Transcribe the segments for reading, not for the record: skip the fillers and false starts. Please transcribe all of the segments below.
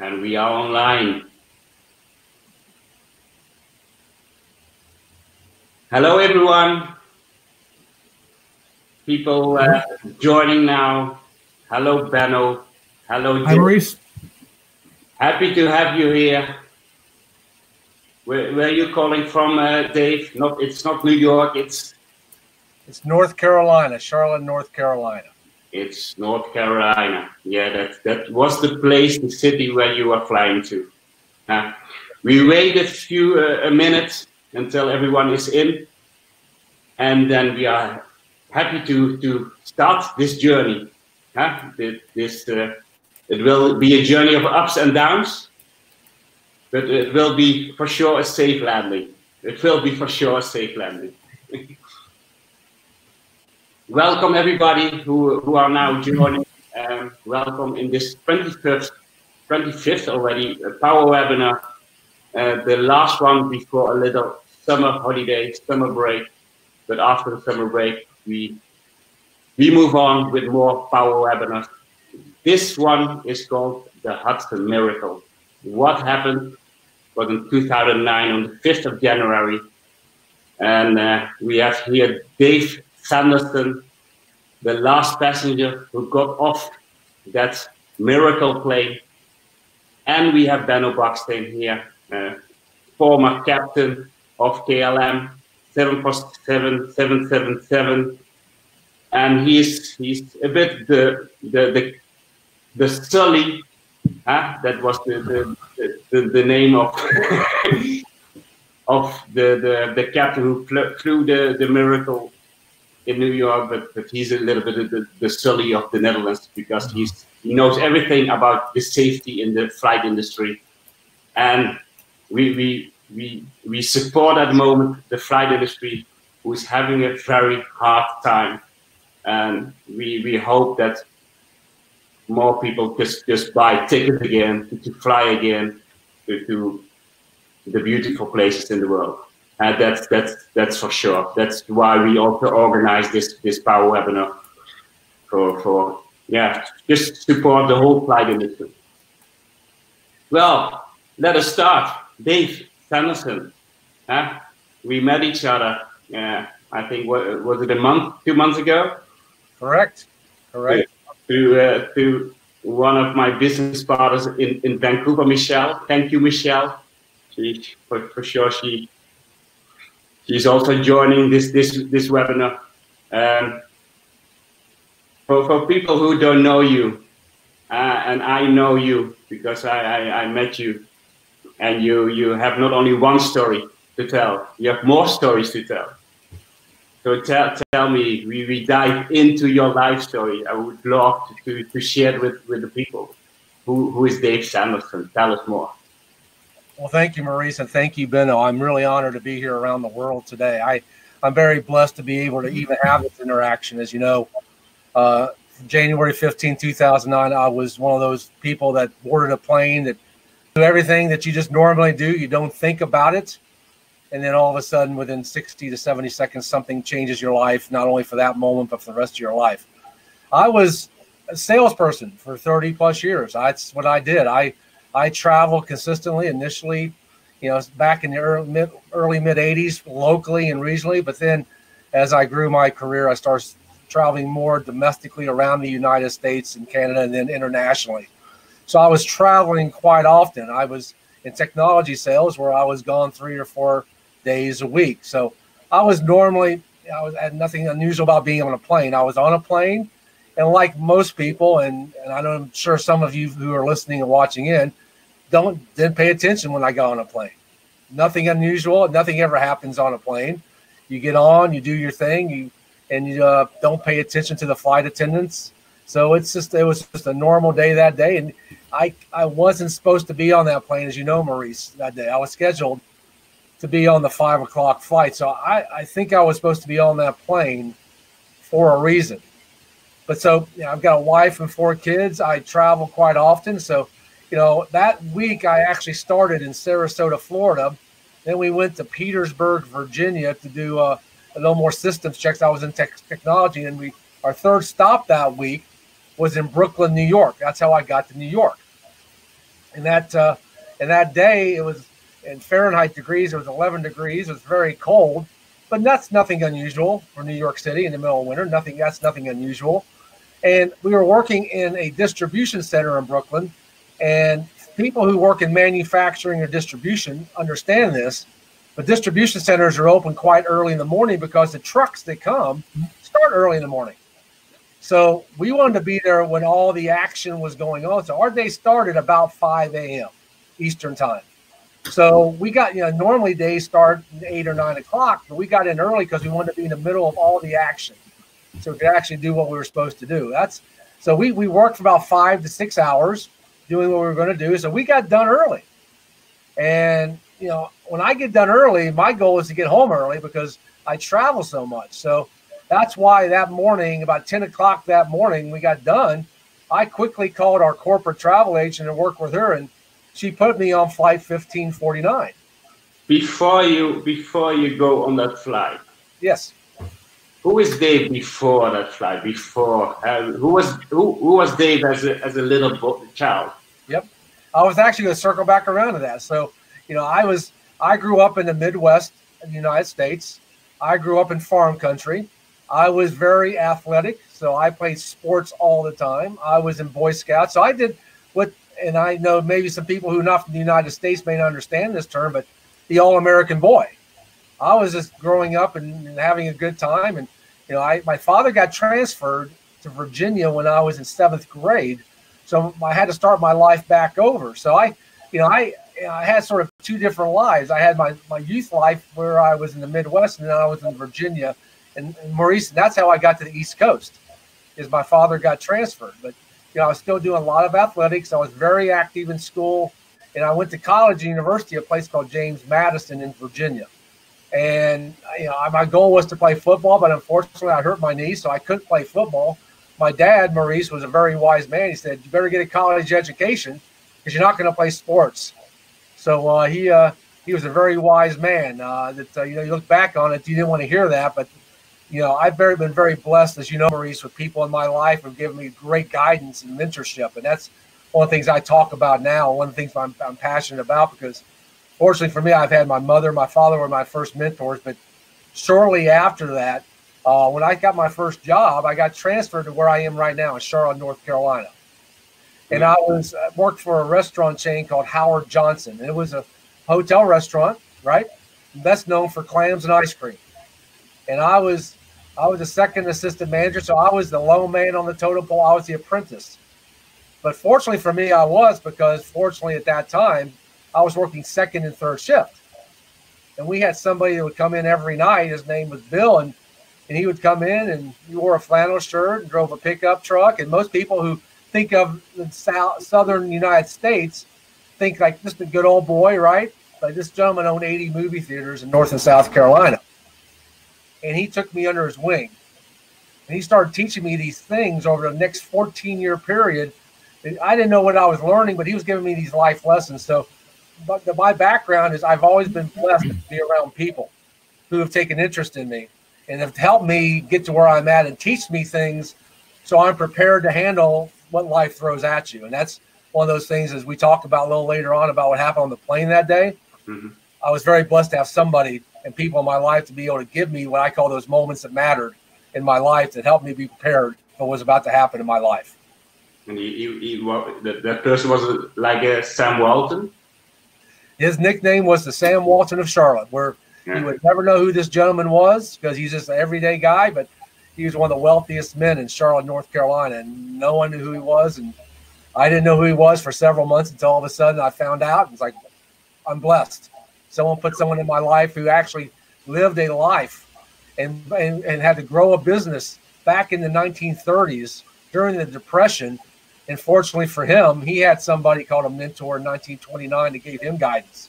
and we are online. Hello, everyone. People joining now. Hello, Benno. Hello, Jim. Hi, Maurice. Happy to have you here. Where are you calling from, Dave? It's not New York. It's North Carolina, Charlotte, North Carolina. It's North Carolina. Yeah, that was the place, the city where you are flying to. We wait a minute until everyone is in, and then we are happy to start this journey. It will be a journey of ups and downs, but it will be for sure a safe landing. It will be for sure a safe landing. Welcome everybody who are now joining. Welcome in this 25th already Power Webinar. The last one before a little summer holiday, summer break. But after the summer break, we move on with more Power Webinars. This one is called the Hudson Miracle. What happened was in 2009 on the 5th of January. And we have here Dave Sanderson, the last passenger who got off that miracle plane. And we have Benno Bakstein here, former captain of KLM 747-777. And he's a bit the Sully, that was the name of of the captain who flew the Miracle in New York, but he's a little bit of the Sully of the Netherlands, because he knows everything about the safety in the flight industry, and we support at the moment the flight industry, who is having a very hard time, and we hope that more people just buy tickets again to fly again to the beautiful places in the world. And that's for sure. That's why we also organize this Power Webinar for just support the whole flight industry. Well, let us start. Dave Sanderson, we met each other. I think was it 2 months ago? Correct. To one of my business partners in Vancouver, Michelle. Thank you, Michelle. For sure she's also joining this webinar. For people who don't know you, and I know you because I met you, and you have not only one story to tell, you have more stories to tell. So tell me, we dive into your life story. I would love to share it with the people. Who is Dave Sanderson? Tell us more. Well, thank you, Maurice, and thank you, Benno. I'm really honored to be here around the world today. I'm very blessed to be able to even have this interaction. As you know, January 15, 2009, I was one of those people that boarded a plane that do everything that you just normally do. You don't think about it. And then all of a sudden, within 60 to 70 seconds, something changes your life, not only for that moment, but for the rest of your life. I was a salesperson for 30 plus years. That's what I did. I traveled consistently initially, back in the early mid 80s, locally and regionally. But then as I grew my career, I started traveling more domestically around the United States and Canada, and then internationally. So I was traveling quite often. I was in technology sales, where I was gone 3 or 4 days a week. So I had nothing unusual about being on a plane. I was on a plane, and like most people, and I'm sure some of you who are listening and watching in, didn't pay attention when I got on a plane. Nothing unusual. Nothing ever happens on a plane. You get on, you do your thing, and you don't pay attention to the flight attendants. So it was just a normal day that day. And I wasn't supposed to be on that plane, as you know, Maurice, that day. I was scheduled to be on the 5 o'clock flight. So I think I was supposed to be on that plane for a reason. But so I've got a wife and 4 kids. I travel quite often. So, that week I actually started in Sarasota, Florida. Then we went to Petersburg, Virginia to do a little more systems checks. I was in technology, and our third stop that week was in Brooklyn, New York. That's how I got to New York. And that day, it was in Fahrenheit degrees. It was 11 degrees. It was very cold, but that's nothing unusual for New York City in the middle of winter. That's nothing unusual. And we were working in a distribution center in Brooklyn, and people who work in manufacturing or distribution understand this. But distribution centers are open quite early in the morning because the trucks that come start early in the morning. So we wanted to be there when all the action was going on. So our day started about 5 a.m. Eastern time. So we got, normally days start at 8 or 9 o'clock, but we got in early because we wanted to be in the middle of all the action, so we could actually do what we were supposed to do. So we worked for about 5 to 6 hours doing what we were going to do. So we got done early. And, when I get done early, my goal is to get home early because I travel so much. So that's why that morning, about 10 o'clock that morning, we got done. I quickly called our corporate travel agent and worked with her, and she put me on flight 1549. Before you go on that flight. Yes. Who is Dave before that flight? Who was Dave as a little child? Yep. I was actually going to circle back around to that. So, I grew up in the Midwest of the United States. I grew up in farm country. I was very athletic, so I played sports all the time. I was in Boy Scouts. So I did and I know maybe some people who are not from the United States may not understand this term, but the all-American boy. I was just growing up and having a good time. And, my father got transferred to Virginia when I was in 7th grade. So I had to start my life back over. So I had sort of two different lives. I had my youth life where I was in the Midwest, and then I was in Virginia. And Maurice, that's how I got to the East Coast, is my father got transferred. But, I was still doing a lot of athletics. I was very active in school. And I went to college and university, a place called James Madison in Virginia. And, my goal was to play football, but unfortunately I hurt my knee, so I couldn't play football. My dad, Maurice, was a very wise man. He said, you better get a college education because you're not going to play sports. So he was a very wise man you look back on it, you didn't want to hear that. But, I've been very blessed, as you know, Maurice, with people in my life who have given me great guidance and mentorship. And that's one of the things I talk about now, one of the things I'm passionate about, because fortunately for me, I've had my mother, my father were my first mentors. But shortly after that, when I got my first job, I got transferred to where I am right now in Charlotte, North Carolina. And I worked for a restaurant chain called Howard Johnson. And it was a hotel restaurant, right? Best known for clams and ice cream. And I was a second assistant manager, so I was the low man on the totem pole. I was the apprentice. But fortunately for me, because fortunately at that time, I was working second and third shift. And we had somebody that would come in every night. His name was Bill, and he would come in, and he wore a flannel shirt and drove a pickup truck. And most people who think of the southern United States think like just a good old boy, right? Like this gentleman owned 80 movie theaters in North and South Carolina. And he took me under his wing. And he started teaching me these things over the next 14-year period. I didn't know what I was learning, but he was giving me these life lessons. So my background is I've always been blessed to be around people who have taken interest in me and have helped me get to where I'm at and teach me things so I'm prepared to handle what life throws at you. And that's one of those things, as we talked about a little later on about what happened on the plane that day. Mm-hmm. I was very blessed to have somebody and people in my life to be able to give me what I call those moments that mattered in my life that helped me be prepared for what was about to happen in my life. And that person was like a Sam Walton? His nickname was the Sam Walton of Charlotte, where you would never know who this gentleman was because he's just an everyday guy, but he was one of the wealthiest men in Charlotte, North Carolina, and no one knew who he was. And I didn't know who he was for several months until all of a sudden I found out. It's like, I'm blessed. Someone put someone in my life who actually lived a life and had to grow a business back in the 1930s during the Depression. And fortunately for him, he had somebody called a mentor in 1929 that gave him guidance.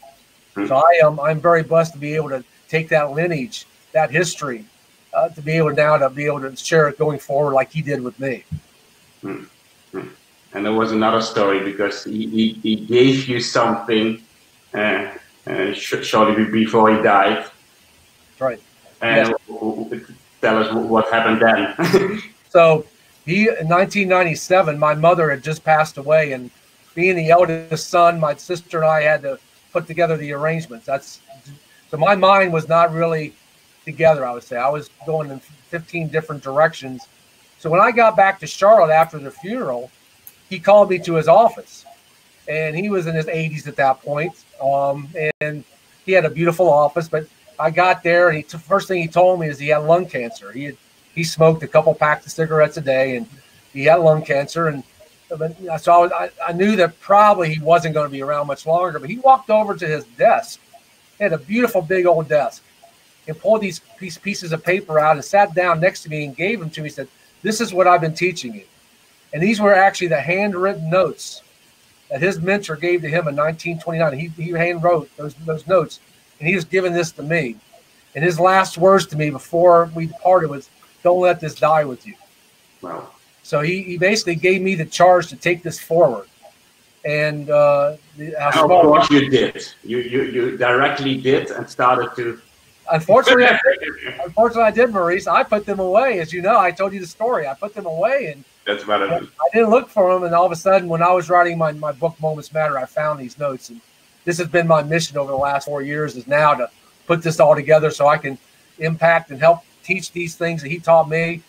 So I'm very blessed to be able to take that lineage, that history, to be able to share it going forward like he did with me. And there was another story because he gave you something shortly before he died. Right. And tell us what happened then. So in 1997, my mother had just passed away, and being the eldest son, my sister and I had to put together the arrangements. So my mind was not really together, I would say. I was going in 15 different directions. So when I got back to Charlotte after the funeral, he called me to his office. And he was in his 80s at that point. And he had a beautiful office. But I got there, and the first thing he told me is he had lung cancer. He smoked a couple packs of cigarettes a day, and he had lung cancer. And so I knew that probably he wasn't going to be around much longer. But he walked over to his desk. He had a beautiful big old desk, and pulled these pieces of paper out and sat down next to me and gave them to me. He said, "This is what I've been teaching you." And these were actually the handwritten notes that his mentor gave to him in 1929. He handwrote those notes, and he was giving this to me. And his last words to me before we departed was, "Don't let this die with you." Wow. So he basically gave me the charge to take this forward. And of course you did. You directly did and started to. Unfortunately, I did, Maurice. I put them away, as you know. I told you the story. I put them away, and that's what I mean. I didn't look for them. And all of a sudden, when I was writing my book, Moments Matter, I found these notes. And this has been my mission over the last 4 years, is now to put this all together so I can impact and help teach these things that he taught me.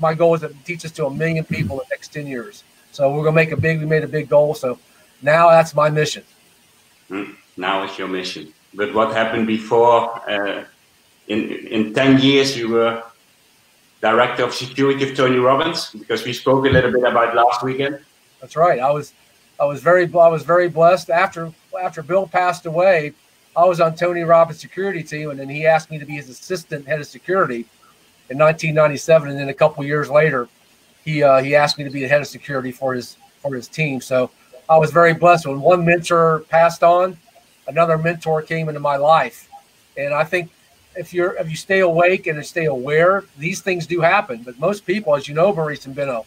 My goal is to teach this to 1 million people in the next 10 years. So we're going to we made a big goal. So now that's my mission. Now it's your mission. But what happened before? In 10 years, you were director of security of Tony Robbins, because we spoke a little bit about last weekend. That's right. I was very blessed. After Bill passed away, I was on Tony Robbins' security team, and then he asked me to be his assistant head of security in 1997. And then a couple years later, he asked me to be the head of security for his team. So I was very blessed. When one mentor passed on, another mentor came into my life. And I think if you stay awake and stay aware, these things do happen. But most people, as you know, Maurice and Benno,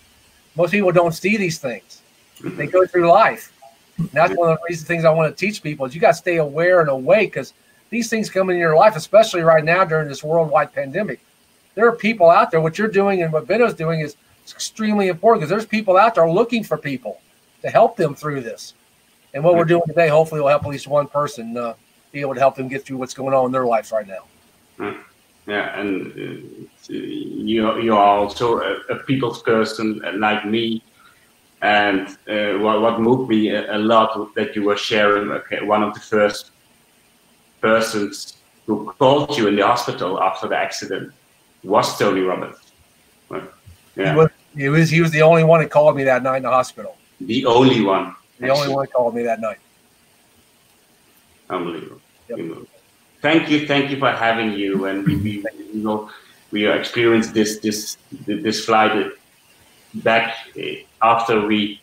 most people don't see these things. They go through life. And that's one of the things I want to teach people is you got to stay aware and awake, because these things come in your life, especially right now during this worldwide pandemic. There are people out there. What you're doing and what Benno's doing is extremely important, because there's people out there looking for people to help them through this. And what we're doing today, hopefully, will help at least one person be able to help them get through what's going on in their lives right now. Yeah, and you are also a people's person like me. And what moved me a lot that you were sharing, one of the first persons who called you in the hospital after the accident was Tony Robbins. Yeah. He was the only one that called me that night in the hospital. The only one. The only one that called me that night. Unbelievable. Yep. Thank you for having you, and we experienced this flight back after we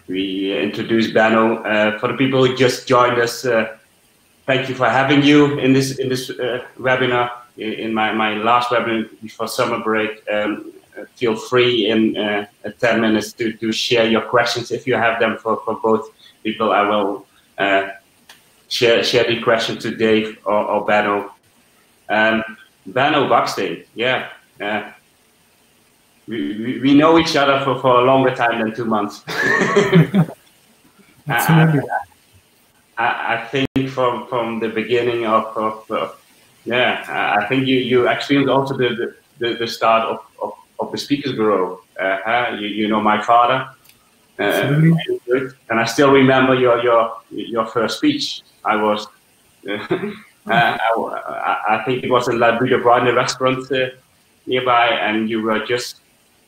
introduced Benno. For the people who just joined us, thank you for having you in this webinar. In my last webinar before summer break, feel free in 10 minutes to share your questions if you have them for both people. I will share the question to Dave or Benno. Benno Buxton, yeah. We know each other for a longer time than 2 months. I think from the beginning of I think you experienced also the start of the Speakers Bureau. You know my father, and I still remember your first speech. I was, I think it was in La Buda restaurant nearby, and you were just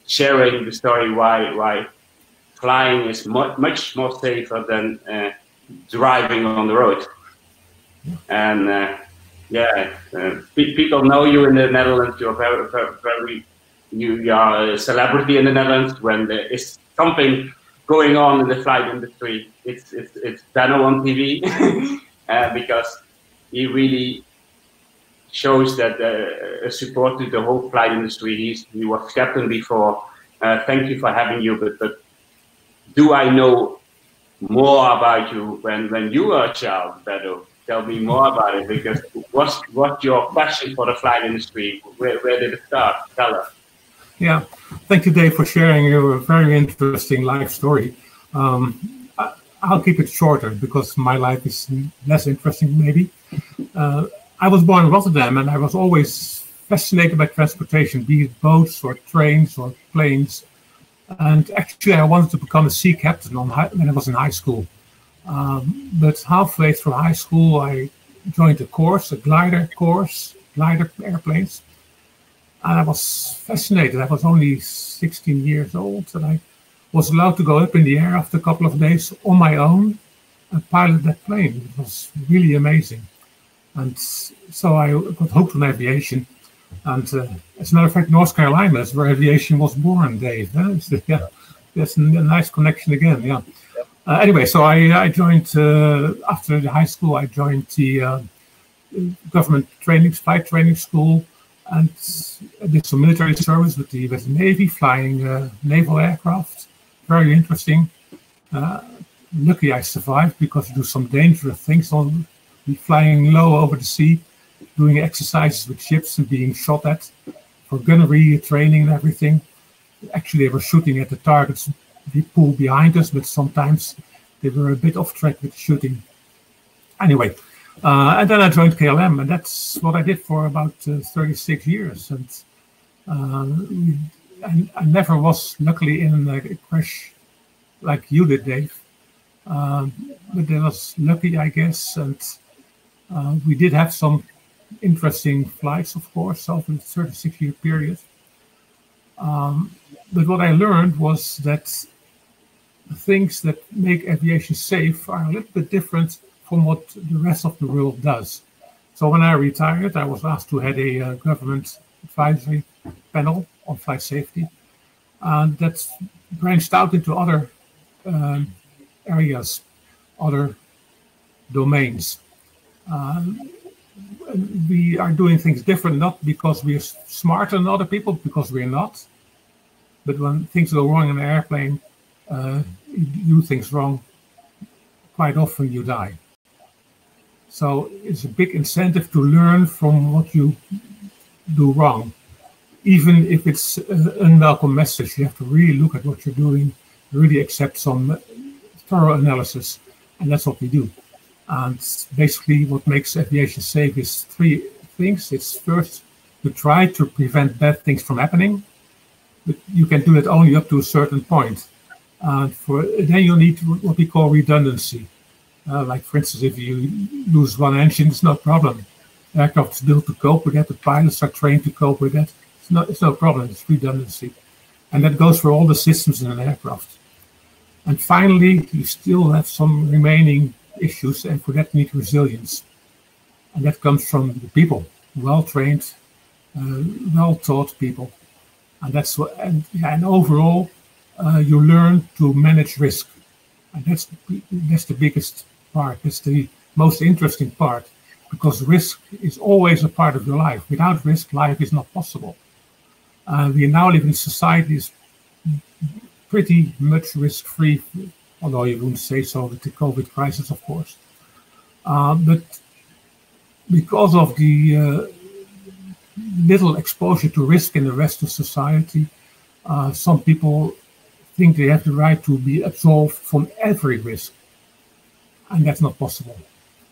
sharing the story why flying is much more safer than driving on the road. And people know you in the Netherlands. You're very you are a celebrity in the Netherlands. When there is something going on in the flight industry, it's Benno on TV because he really shows that a support to the whole flight industry. He was captain before. Thank you for having you. But do I know more about you when you were a child, Benno? Tell me more about it, because what's your passion for the flight industry? Where did it start? Tell us. Yeah, thank you, Dave, for sharing your very interesting life story. I'll keep it shorter because my life is less interesting, maybe. I was born in Rotterdam, and I was always fascinated by transportation, be it boats or trains or planes. And actually, I wanted to become a sea captain when I was in high school. But halfway through high school, I joined a course, a glider course, glider airplanes. And I was fascinated. I was only 16 years old, and I was allowed to go up in the air after a couple of days on my own and pilot that plane. It was really amazing. And so I got hooked on aviation. And as a matter of fact, North Carolina is where aviation was born, Dave. Yeah, that's a nice connection again. Yeah. Anyway, so I joined, after the high school, I joined the government flight training school, and I did some military service with the Navy, flying naval aircraft. Very interesting. Lucky I survived because you do some dangerous things on flying low over the sea, doing exercises with ships and being shot at for gunnery training and everything. Actually, they were shooting at the targets we pulled behind us, but sometimes they were a bit off track with shooting. Anyway, and then I joined KLM, and that's what I did for about 36 years. And I never was, luckily, in a crash like you did, Dave. But I was lucky, I guess, and we did have some interesting flights, of course, over the 36-year period. But what I learned was that the things that make aviation safe are a little bit different from what the rest of the world does. So when I retired, I was asked to head a government advisory panel on flight safety. And that branched out into other areas, other domains. We are doing things different, not because we are smarter than other people, because we're not. But when things go wrong in an airplane, you do things wrong, quite often you die. So it's a big incentive to learn from what you do wrong. Even if it's an unwelcome message, you have to really look at what you're doing, really accept some thorough analysis, and that's what we do. And basically what makes aviation safe is three things. It's first to try to prevent bad things from happening, but you can do it only up to a certain point. Then you need what we call redundancy. Like for instance, if you lose one engine, it's no problem. Aircraft is built to cope with that. The pilots are trained to cope with that. It's no problem. It's redundancy. And that goes for all the systems in an aircraft. And finally, you still have some remaining issues, and for that you need resilience. And that comes from the people, well-trained, well-taught people. And that's what, and overall, you learn to manage risk. And that's the biggest part. That's the most interesting part, because risk is always a part of your life. Without risk, life is not possible. We now live in a society that's pretty much risk-free, although you wouldn't say so with the COVID crisis, of course. But because of the little exposure to risk in the rest of society, some people think they have the right to be absolved from every risk. And that's not possible.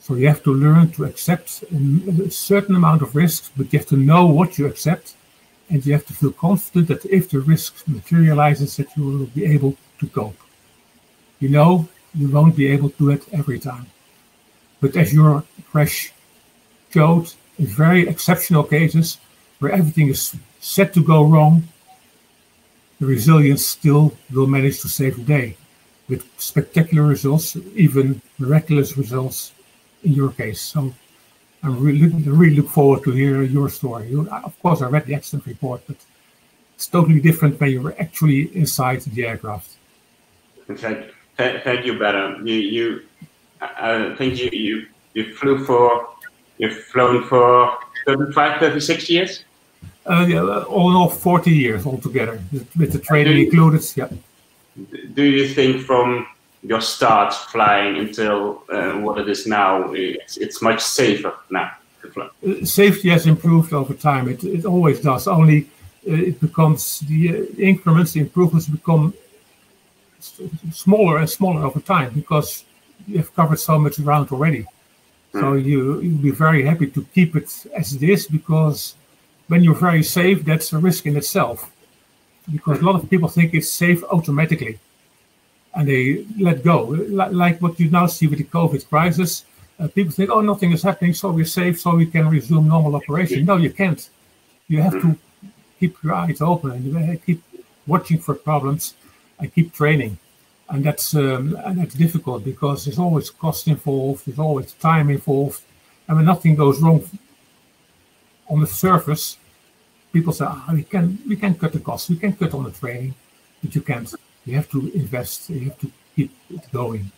So you have to learn to accept a certain amount of risks, but you have to know what you accept. And you have to feel confident that if the risk materializes, that you will be able to cope. You know, you won't be able to do it every time. But as your crash showed, in very exceptional cases where everything is set to go wrong, the resilience still will manage to save the day with spectacular results, even miraculous results in your case. So I really look forward to hear your story. Of course, I read the accident report, but it's totally different when you're actually inside the aircraft. Okay. Thank you, Bernard. I think you've flown for 35, 36 years? Yeah, all in all 40 years altogether, with the training included. Yeah. Do you think from your start flying until what it is now, it's much safer now to fly? Safety has improved over time. It always does. Only it becomes the increments, the improvements become smaller and smaller over time because you've covered so much ground already. So you'll be very happy to keep it as it is, because when you're very safe, that's a risk in itself. Because a lot of people think it's safe automatically, and they let go. Like what you now see with the COVID crisis, people think, oh, nothing is happening, so we're safe, so we can resume normal operation. No, you can't. You have to keep your eyes open, and you keep watching for problems and keep training. And that's difficult because there's always cost involved, there's always time involved. And when nothing goes wrong on the surface, people say, we can cut the costs, we can cut on the training, but you can't. You have to invest, you have to keep it going.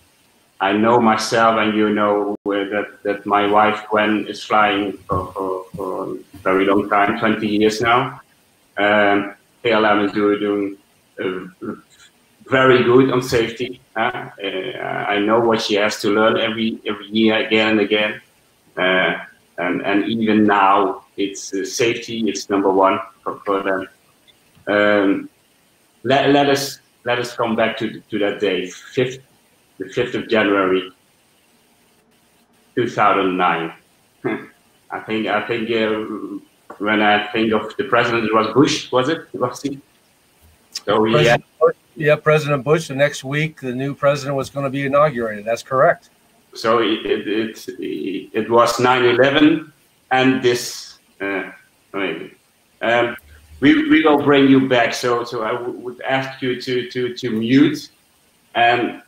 I know myself, and you know that my wife Gwen is flying for a very long time, 20 years now. KLM is doing very good on safety. I know what she has to learn every year, again and again. And even now, it's safety. It's number one for them. Let us come back to that day, the 5th of January, 2009. I think when I think of the president, it was Bush, was it? Was he? So yeah, President Bush. The next week, the new president was going to be inaugurated. That's correct. So it was 9/11, and this. We will bring you back. So I would ask you to mute and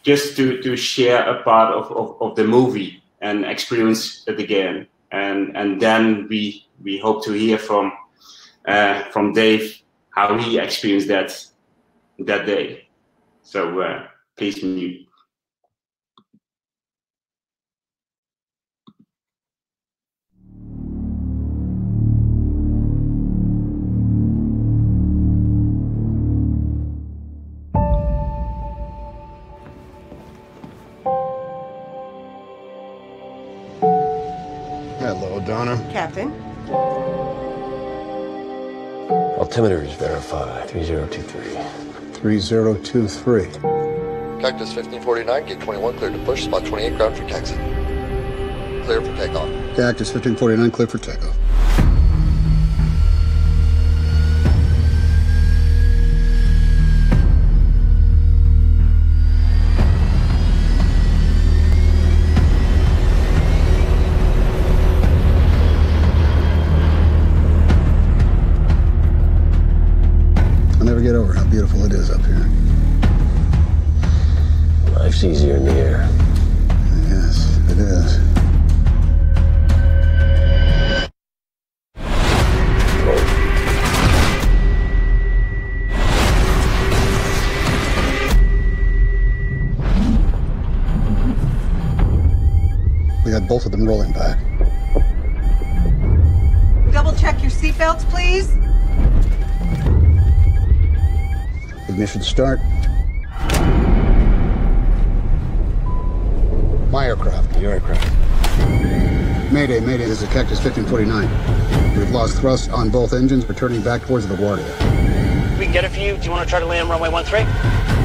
just to share a part of the movie and experience it again, and then we hope to hear from Dave how he experienced that day. So please mute. Hello, Donna. Captain. Altimeter is verified. 3023. 3023. Cactus 1549, gate 21, clear to push. Spot 28, ground for taxi. Clear for takeoff. Cactus 1549, clear for takeoff. Get over how beautiful it is up here. Life's easier in the air. Yes, it is. We had both of them rolling back. Double check your seatbelts, please. Ignition start. My aircraft. Your aircraft. Mayday, Mayday, this is Cactus 1549. We've lost thrust on both engines, returning back towards the GUARDIA. We can get it for you. Do you want to try to land runway 13?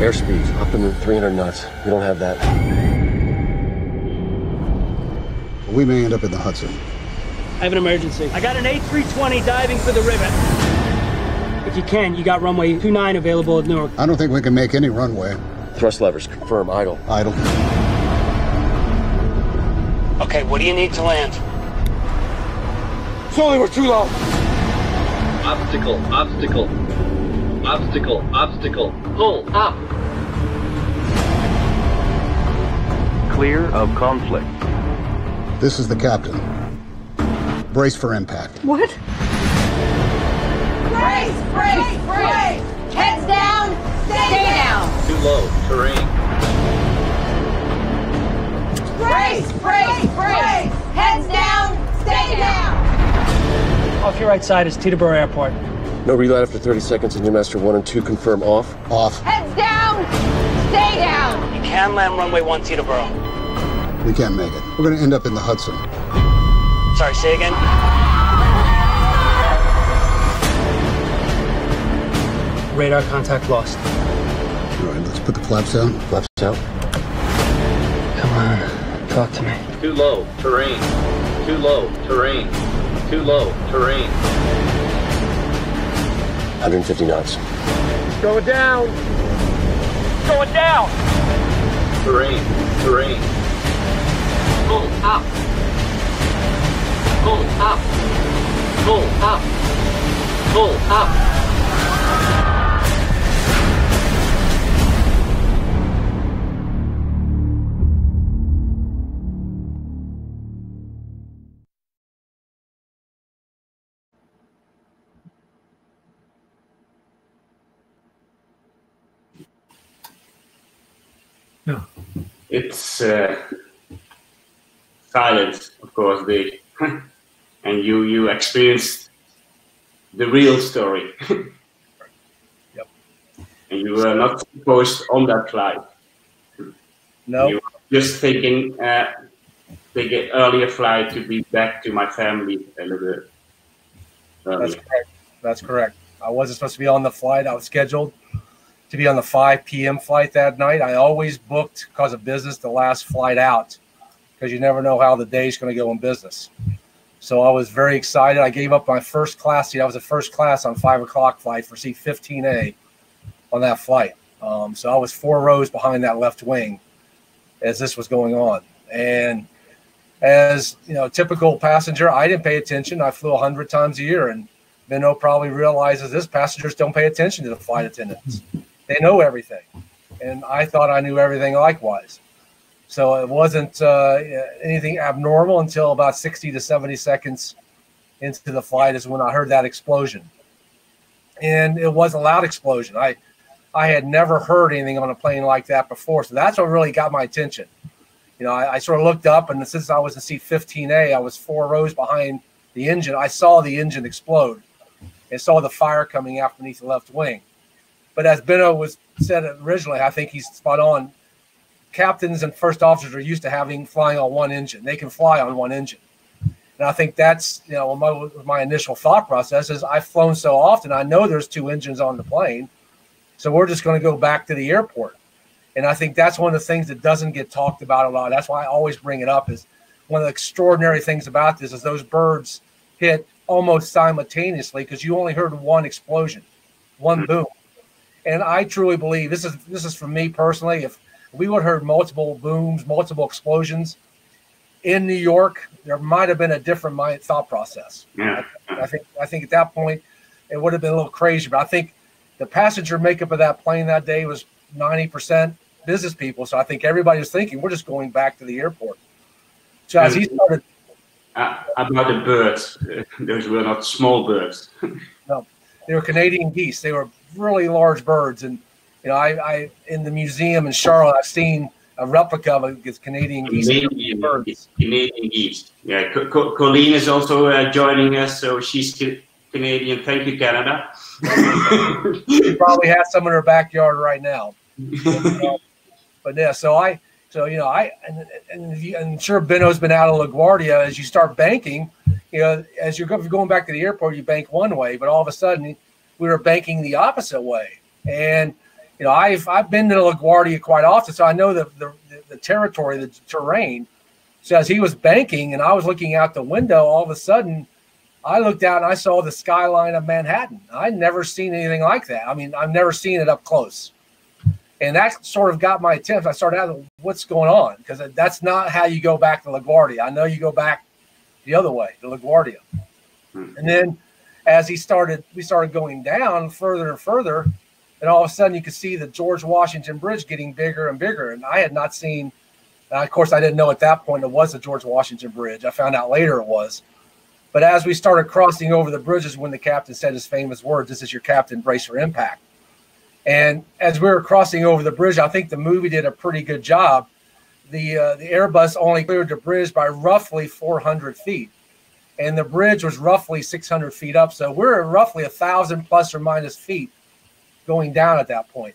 Airspeed, up to 300 knots. We don't have that. We may end up in the Hudson. I have an emergency. I got an A320 diving for the rivet. If you can, you got runway 29 available at Newark. I don't think we can make any runway. Thrust levers, confirm, idle. Idle. Okay, what do you need to land? Sully, we're too low. Obstacle, obstacle. Obstacle, obstacle. Pull up. Clear of conflict. This is the captain. Brace for impact. What? Brace, brace, brace! Heads down, stay down! Too low, terrain. Brace, brace, brace! Heads down, stay down! Off your right side is Teterboro Airport. No reload after 30 seconds in your master 1 and 2, confirm off. Off. Heads down, stay down! You can land runway 1 Teterboro. We can't make it. We're going to end up in the Hudson. Sorry, say again? Radar contact lost. All right, let's put the flaps out. Flaps out. Come on, talk to me. Too low, terrain. Too low, terrain. Too low, terrain. 150 knots. Going down. Going down. Terrain, terrain. Pull up. Pull up. Pull up. Pull up. Yeah. It's silence, of course, Dave. And you experienced the real story. Yep. And you were not supposed on that flight. No. You were just thinking, take an earlier flight to be back to my family a little bit earlier. That's correct. That's correct. I wasn't supposed to be on the flight. I was scheduled to be on the 5 p.m. flight that night. I always booked, because of business, the last flight out, because you never know how the day's going to go in business. So I was very excited. I gave up my first class seat. I was a first class on 5 o'clock flight for seat 15A on that flight. So I was 4 rows behind that left wing as this was going on. And as you know, typical passenger, I didn't pay attention. I flew 100 times a year, and Benno probably realizes this: passengers don't pay attention to the flight attendants. They know everything. And I thought I knew everything likewise. So it wasn't anything abnormal until about 60 to 70 seconds into the flight is when I heard that explosion. And it was a loud explosion. I had never heard anything on a plane like that before. So that's what really got my attention. You know, I sort of looked up, and since I was in seat 15A, I was 4 rows behind the engine. I saw the engine explode and saw the fire coming out beneath the left wing. But as Benno said originally, I think he's spot on. Captains and first officers are used to flying on one engine. They can fly on one engine. And I think that's, you know, my initial thought process is I've flown so often, I know there's 2 engines on the plane. So we're just going to go back to the airport. And I think that's one of the things that doesn't get talked about a lot. That's why I always bring it up, is one of the extraordinary things about this is those birds hit almost simultaneously, because you only heard one explosion, one boom. And I truly believe, this is for me personally, if we would have heard multiple booms, multiple explosions in New York, there might have been a different thought process. Yeah. I think at that point it would have been a little crazy. But I think the passenger makeup of that plane that day was 90% business people. So I think everybody was thinking, we're just going back to the airport. So as he started. About the birds, those were not small birds. No, they were Canadian geese. They were really large birds. And, you know, I in the museum in Charlotte, I've seen a replica of these Canadian geese. Canadian geese. Yeah, Colleen is also joining us, so she's Canadian. Thank you, Canada. She probably has some in her backyard right now. But yeah, I'm sure Benno's been out of LaGuardia. As you start banking, you know, as you're going back to the airport, you bank one way, but all of a sudden we were banking the opposite way. And you know, I've been to LaGuardia quite often, so I know the territory, the terrain. So as he was banking and I was looking out the window, all of a sudden I looked out and I saw the skyline of Manhattan. I'd never seen anything like that. I mean, I've never seen it up close. And that sort of got my attention. I started asking, what's going on? Because that's not how you go back to LaGuardia. I know you go back the other way to LaGuardia. And then as we started going down further and further, and all of a sudden you could see the George Washington Bridge getting bigger and bigger. And I had not seen, of course, I didn't know at that point it was the George Washington Bridge. I found out later it was. But as we started crossing over the bridges, when the captain said his famous words, "This is your captain, brace for impact." And as we were crossing over the bridge, I think the movie did a pretty good job. The Airbus only cleared the bridge by roughly 400 feet. And the bridge was roughly 600 feet up. So we're at roughly 1,000 plus or minus feet going down at that point.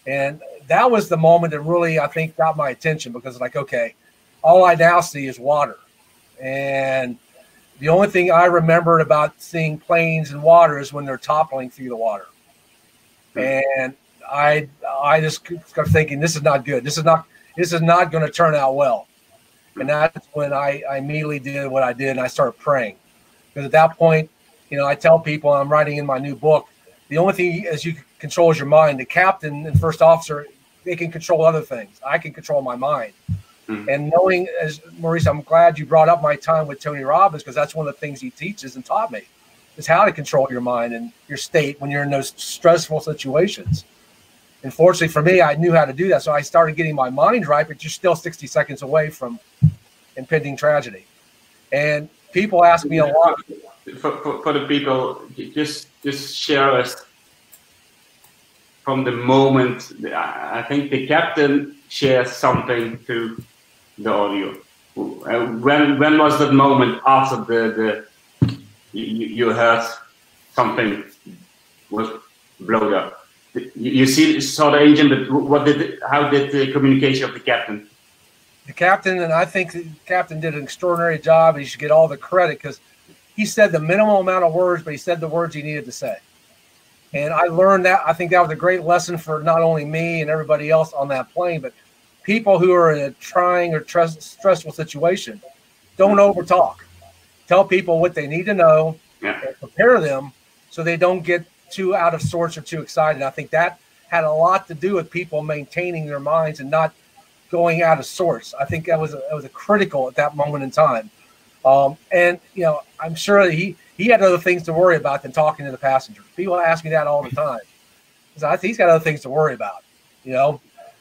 And that was the moment that really, I think, got my attention, because like, okay, all I now see is water. And the only thing I remembered about seeing planes and water is when they're toppling through the water. And I just got thinking, this is not good. This is not going to turn out well. And that's when I immediately did what I did, and I started praying. Because at that point, I tell people, I'm writing in my new book, the only thing as you can control is your mind. The captain and first officer, they can control other things. I can control my mind. And knowing, as Maurice, I'm glad you brought up my time with Tony Robbins, because that's one of the things he teaches and taught me, is how to control your mind and your state when you're in those stressful situations. And fortunately for me, I knew how to do that. So I started getting my mind right, but you're still 60 seconds away from impending tragedy. And people ask me a lot. For the people, just share us from the moment. I think the captain shares something to the audio. When was that moment after you heard something was blown up? You saw the engine, but how did the communication of the captain? The captain, and I think the captain did an extraordinary job. He should get all the credit, because he said the minimal amount of words, but he said the words he needed to say. And I learned that. I think that was a great lesson for not only me and everybody else on that plane, but people who are in a trying or stressful situation. Don't overtalk. Tell people what they need to know, and prepare them so they don't get too out of sorts or too excited. I think that had a lot to do with people maintaining their minds and not going out of sorts. I think that was a critical at that moment in time. And I'm sure that he had other things to worry about than talking to the passengers. People ask me that all the time. So I think he's got other things to worry about,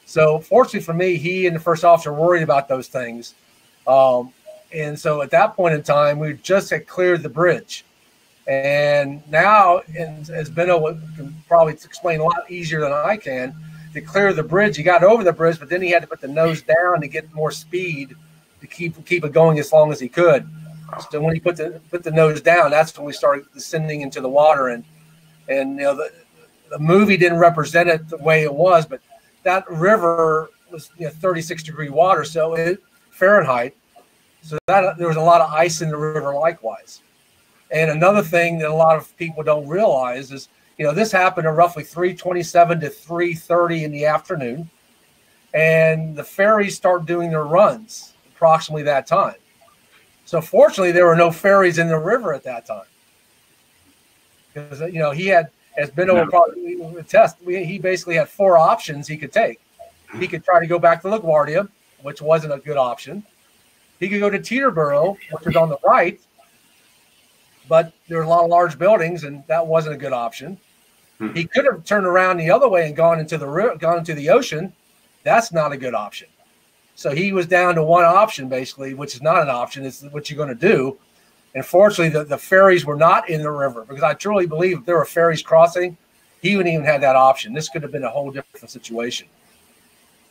So fortunately for me, he and the first officer worried about those things. And so at that point in time, we just had cleared the bridge. And now, as Benno can probably explain a lot easier than I can, to clear the bridge, he got over the bridge, but then he had to put the nose down to get more speed to keep it going as long as he could. So when he put the nose down, that's when we started descending into the water. And the movie didn't represent it the way it was, but that river was 36-degree water, so Fahrenheit. So that there was a lot of ice in the river likewise. And another thing that a lot of people don't realize is, this happened at roughly 3:27 to 3:30 in the afternoon, and the ferries start doing their runs approximately that time. So fortunately, there were no ferries in the river at that time, because he had, as Benno will probably attest, he basically had 4 options he could take. He could try to go back to LaGuardia, which wasn't a good option. He could go to Teterboro, which was on the right, but there were a lot of large buildings, and that wasn't a good option. He could have turned around the other way and gone into the ocean. That's not a good option. So he was down to one option, basically, which is not an option. It's what you're going to do. And fortunately, the ferries were not in the river, because I truly believe if there were ferries crossing, he wouldn't even have that option. This could have been a whole different situation.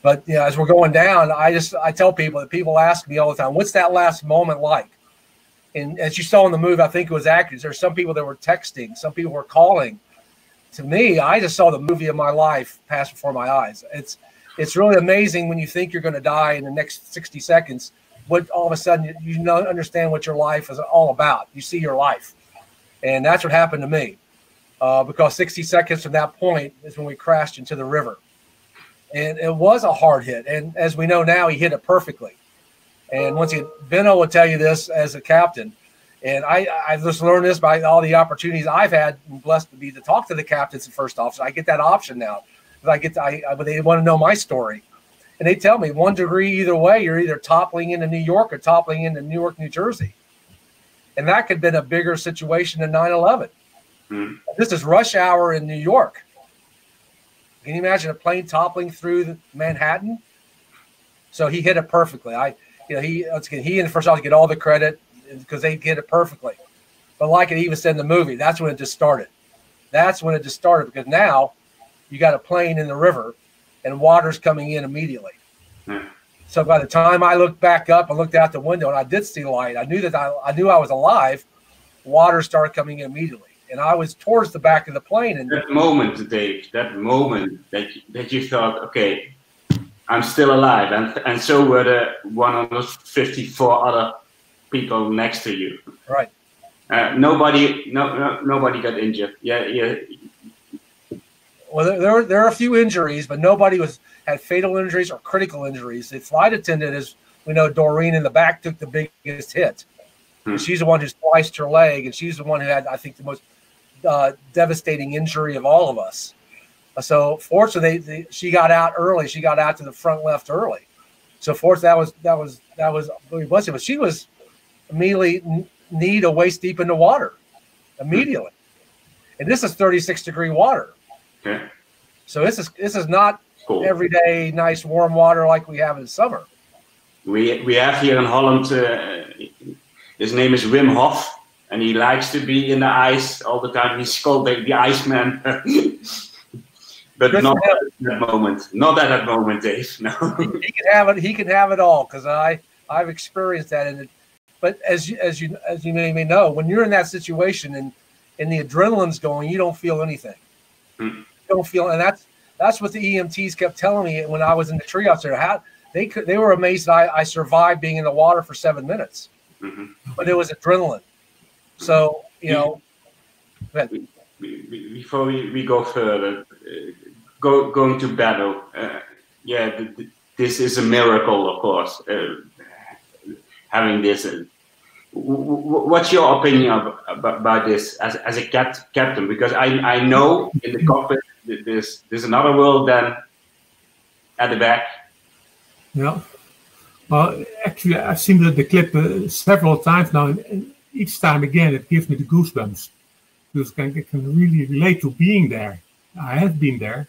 But as we're going down, I tell people that people ask me all the time, what's that last moment like? And as you saw in the movie, I think it was accurate. There's some people that were texting, some people were calling. To me, I just saw the movie of my life pass before my eyes. It's really amazing when you think you're going to die in the next 60 seconds, what all of a sudden you understand what your life is all about. You see your life. And that's what happened to me, because 60 seconds from that point is when we crashed into the river. And it was a hard hit. And as we know now, he hit it perfectly. And once again, Benno will tell you this as a captain. And I just learned this by all the opportunities I've had, and blessed to be to talk to the captains and first officers. I get that option now. But they want to know my story. And they tell me 1 degree either way, you're either toppling into New York or toppling into Newark, New Jersey. And that could have been a bigger situation than 9/11. This is rush hour in New York. Can you imagine a plane toppling through Manhattan? So he hit it perfectly. He and the first officer get all the credit because they hit it perfectly. But like it even said in the movie, that's when it just started. That's when it just started, because now you got a plane in the river and water's coming in immediately. So by the time I looked back up and looked out the window and I did see light, I knew I was alive. Water started coming in immediately. And I was towards the back of the plane. And that moment, Dave, that you thought, okay, I'm still alive. And so were the 154 other people next to you. Right. Nobody got injured. Yeah. Well, there are a few injuries, but nobody had fatal injuries or critical injuries. The flight attendant, as we know, Doreen in the back took the biggest hit. She's the one who spliced her leg, and she's the one who had, I think, the most devastating injury of all of us. So fortunately, she got out early. She got out to the front left early. So fortunately, that was really blessing. But she was immediately knee to waist deep in the water, immediately. And this is 36-degree water. Okay. So this is not cool. Everyday nice warm water like we have in summer. We have here in Holland. His name is Wim Hof, and he likes to be in the ice all the time. He's called the Iceman. But not at that moment. Not at that moment, Dave. No. He can have it. He can have it all, because I've experienced that. But as you may know, when you're in that situation and the adrenaline's going, you don't feel anything. You don't feel, and that's what the EMTs kept telling me when I was in the triage there. How they were amazed that I survived being in the water for 7 minutes. But it was adrenaline. So before we go further, going to battle. This is a miracle, of course. Having this. What's your opinion about this as a captain? Because I know in the cockpit there's another world than at the back. Yeah. Well, actually, I've seen the clip several times now, and each time again it gives me the goosebumps, because I can really relate to being there. I have been there,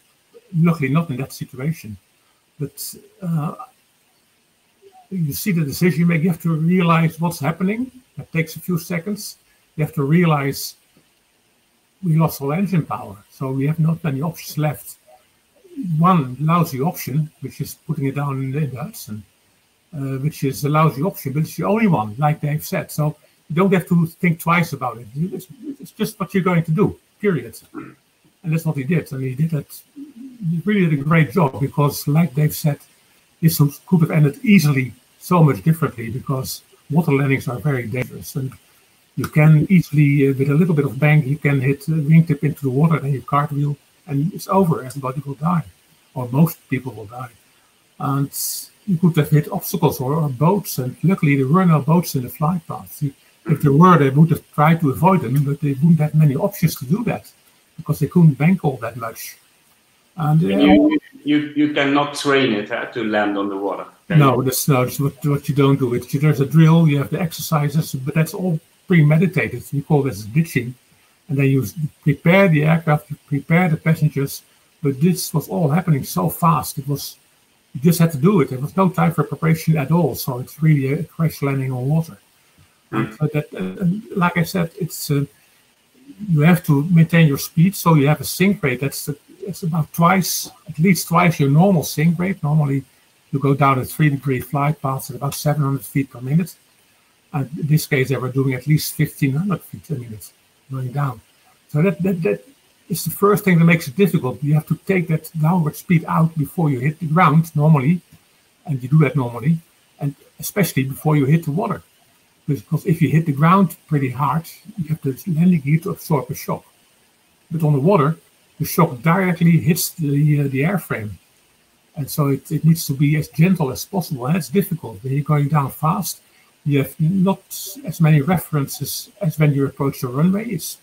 luckily not in that situation, but you see the decision you make. You have to realize what's happening. That takes a few seconds. You have to realize we lost all engine power, so we have not many options left. One lousy option, which is putting it down in the Hudson, which is a lousy option, but it's the only one, like Dave said. So you don't have to think twice about it. It's just what you're going to do, period. And that's what he did. And he did that. He really did a great job, because, like Dave said, this could have ended easily so much differently, because water landings are very dangerous. And you can easily, with a little bit of bank, you can hit a wingtip into the water, then you cartwheel, and it's over. Everybody will die, or most people will die. And you could have hit obstacles or boats, and luckily there were no boats in the flight path. If there were, they would have tried to avoid them, but they wouldn't have many options to do that, because they couldn't bank all that much. And you cannot train it to land on the water. No, that's what you don't do. There's a drill, you have the exercises, but that's all premeditated. We call this ditching. And then you prepare the aircraft, you prepare the passengers, but this was all happening so fast. You just had to do it. There was no time for preparation at all. So it's really a crash landing on water. And like I said, it's you have to maintain your speed. So you have a sink rate that's about at least twice your normal sink rate. Normally, you go down a 3-degree flight path at about 700 feet per minute. And in this case, they were doing at least 1,500 feet a minute going down. So that is the first thing that makes it difficult. You have to take that downward speed out before you hit the ground normally, and you do that normally, and especially before you hit the water. Because if you hit the ground pretty hard, you have the landing gear to absorb a shock. But on the water, the shock directly hits the airframe. And so it needs to be as gentle as possible, and it's difficult. When you're going down fast, you have not as many references as when you approach the runway. It's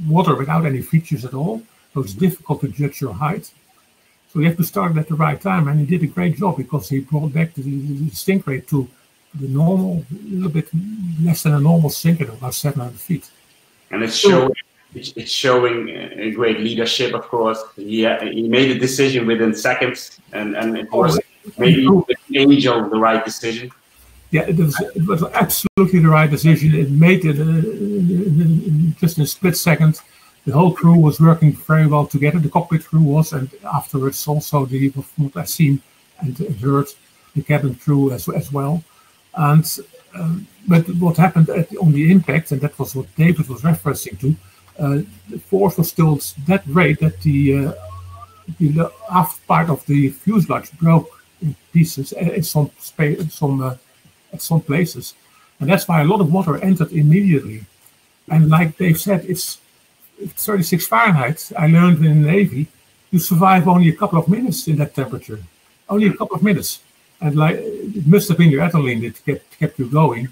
water without any features at all, so it's difficult to judge your height. So you have to start at the right time, and he did a great job, because he brought back the sink rate to the normal, a little bit less than a normal sink rate, about 700 feet. And it's showing a great leadership, of course. He made a decision within seconds, and it was maybe an angel the right decision. Yeah, it was absolutely the right decision. It made it just in a split second. The whole crew was working very well together. The cockpit crew was, and afterwards also from what I've seen and heard, the cabin crew as well. And but what happened on the impact, and that was what David was referencing to, the force was still that great that the aft part of the fuselage broke in pieces in some places, and that's why a lot of water entered immediately. And like Dave said, it's 36 Fahrenheit. I learned in the Navy you survive only a couple of minutes in that temperature, only a couple of minutes. And like it must have been your adrenaline that kept you going.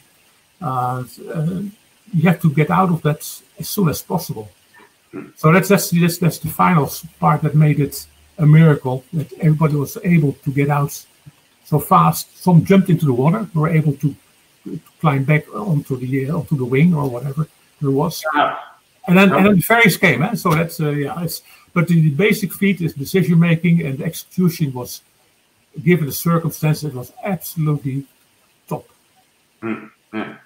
You have to get out of that as soon as possible. So that's the final part that made it a miracle, that everybody was able to get out so fast. Some jumped into the water, were able to climb back onto the wing or whatever there was. And then the ferries came. So that's but the basic feat is decision making, and the execution was, given the circumstances, it was absolutely top.